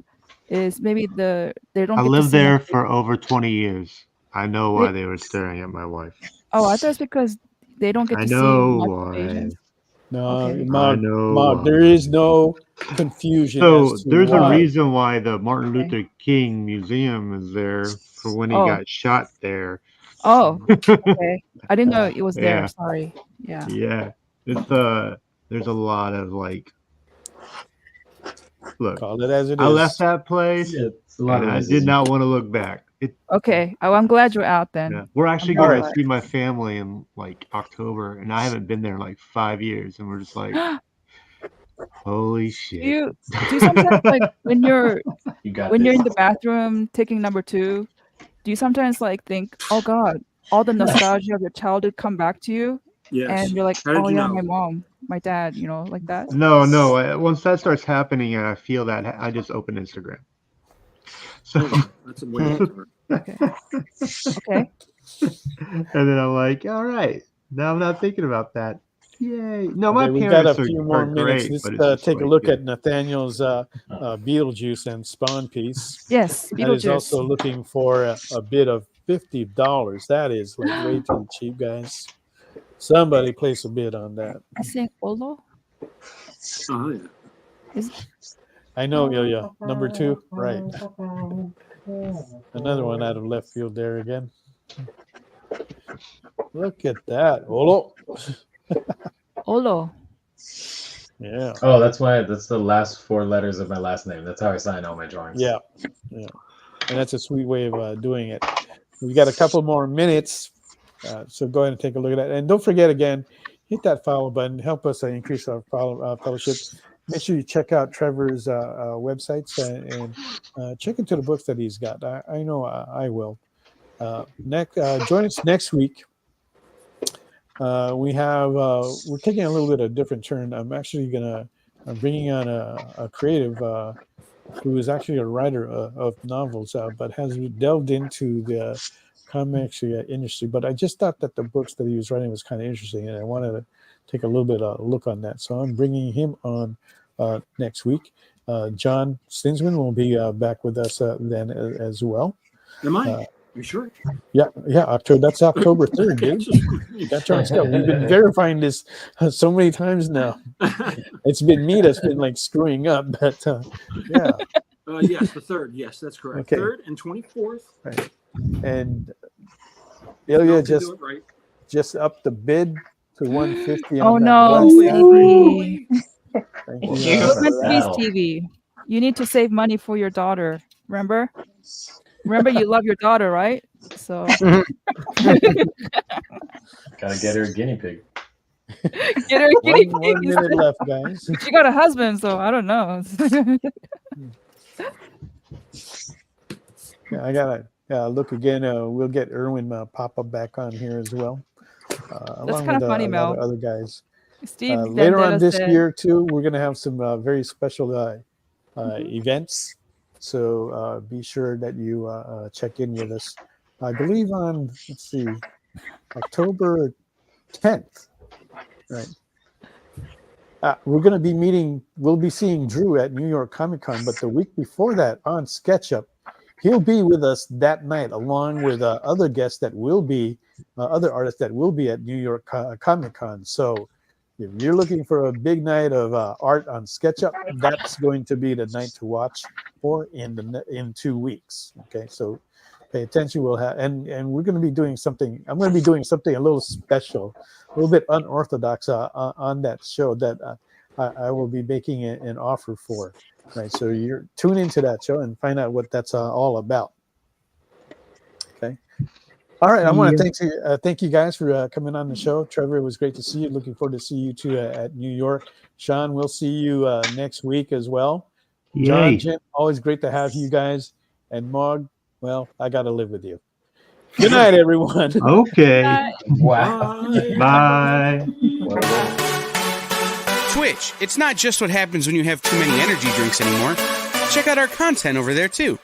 is maybe they don't I get to lived see there much. for over 20 years. I know Wait. why they were staring at my wife. Oh, I thought it's because they don't get I to see know much of why. Asians. No, Okay. I know Mog, there why. is no confusion So as to there's a why. reason why the Martin Okay. Luther King Museum is there for when he Oh. got shot there. Oh, okay. I didn't know it was there. Yeah. Sorry. Yeah. Yeah. It's there's a lot of like look. Call it as it I is. left that place Yeah, it's a lot and of I racism. did not want to look back. Okay. Oh, I'm glad you're out then. Yeah. We're actually I'm going glad. to see my family in like October, and I haven't been there in like 5 years, and we're just like, holy shit. Do you sometimes like when you're You got when you're this. in the bathroom taking number 2, do you sometimes like think, oh God, all the nostalgia of your childhood come back to you? Yes. And you're like, How did oh you yeah, know? my mom, my dad, like that? No. Once that starts happening, and I feel that, I just open Instagram. So That's a way to start. Okay. Okay. and then I'm like, all right, now I'm not thinking about that. Yay! No, my Okay, we've got a parents few are more minutes. great, Let's but it's just take a like, look yeah. at Nathaniel's Beetlejuice and Spawn piece. Yes, That is Beetlejuice. also looking for a bid of $50. That is like way too cheap, guys. Somebody place a bid on that. I think Olo. Oh yeah. Is I know, Ilya. Number 2, right. Another one out of left field there again. Look at that. Olo. Olo. Yeah. Oh, that's the last 4 letters of my last name. That's how I sign all my drawings. Yeah. And that's a sweet way of doing it. We got a couple more minutes, so go ahead and take a look at that. And don't forget, again, hit that follow button. Help us increase our fellowship. Make sure you check out Trevor's websites and check into the books that he's got. I know I will. Join us next week. We're taking a little bit of a different turn. I'm actually I'm bringing on a creative who is actually a writer of novels, but has delved into the comics industry. But I just thought that the books that he was writing was kind of interesting, and I wanted to take a little bit of a look on that. So I'm bringing him on next week. John Stinsman will be back with us then as well. Am I? You sure? Yeah, that's October 3rd, dude. That's our stuff. We've been verifying this so many times now. It's been me that's been like screwing up, but yeah. Yes, the 3rd. Yes, that's correct. Okay. 3rd and 24th. Right. And Ilya just upped the bid to 150 on Oh that no, website. Stevie. Thank you. Please, Stevie. You need to save money for your daughter. Remember you love your daughter, right? So Gotta get her a guinea pig. get her a guinea pig. One minute left, guys. She got a husband, so I don't know. Yeah, I gotta look again. We'll get Erwin Papa back on here as well. along kind with of funny, a lot Mel. of other guys. Steve Later on Vendetta this said, year too, we're going to have some very special events. So be sure that you check in with us. I believe on, let's see, October 10th, right? We're going to be we'll be seeing Drew at New York Comic Con, but the week before that on SketchUp, he'll be with us that night, along with other guests that will be, other artists that will be at New York Comic Con. So if you're looking for a big night of art on SketchUp, that's going to be the night to watch for in 2 weeks. Okay, so pay attention. We'll have and we're going to be doing something. I'm going to be doing something a little special, a little bit unorthodox on that show that I will be making an offer for. Right, so you're tune into that show and find out what that's all about. Okay. All right, I want to thank you guys for coming on the show. Trevor, it was great to see you. Looking forward to see you too at New York. Sean, we'll see you next week as well. Yay. John, Jim, always great to have you guys. And Mog, well, I got to live with you. Good night, everyone. Okay. Wow. Bye. Twitch, it's not just what happens when you have too many energy drinks anymore. Check out our content over there too.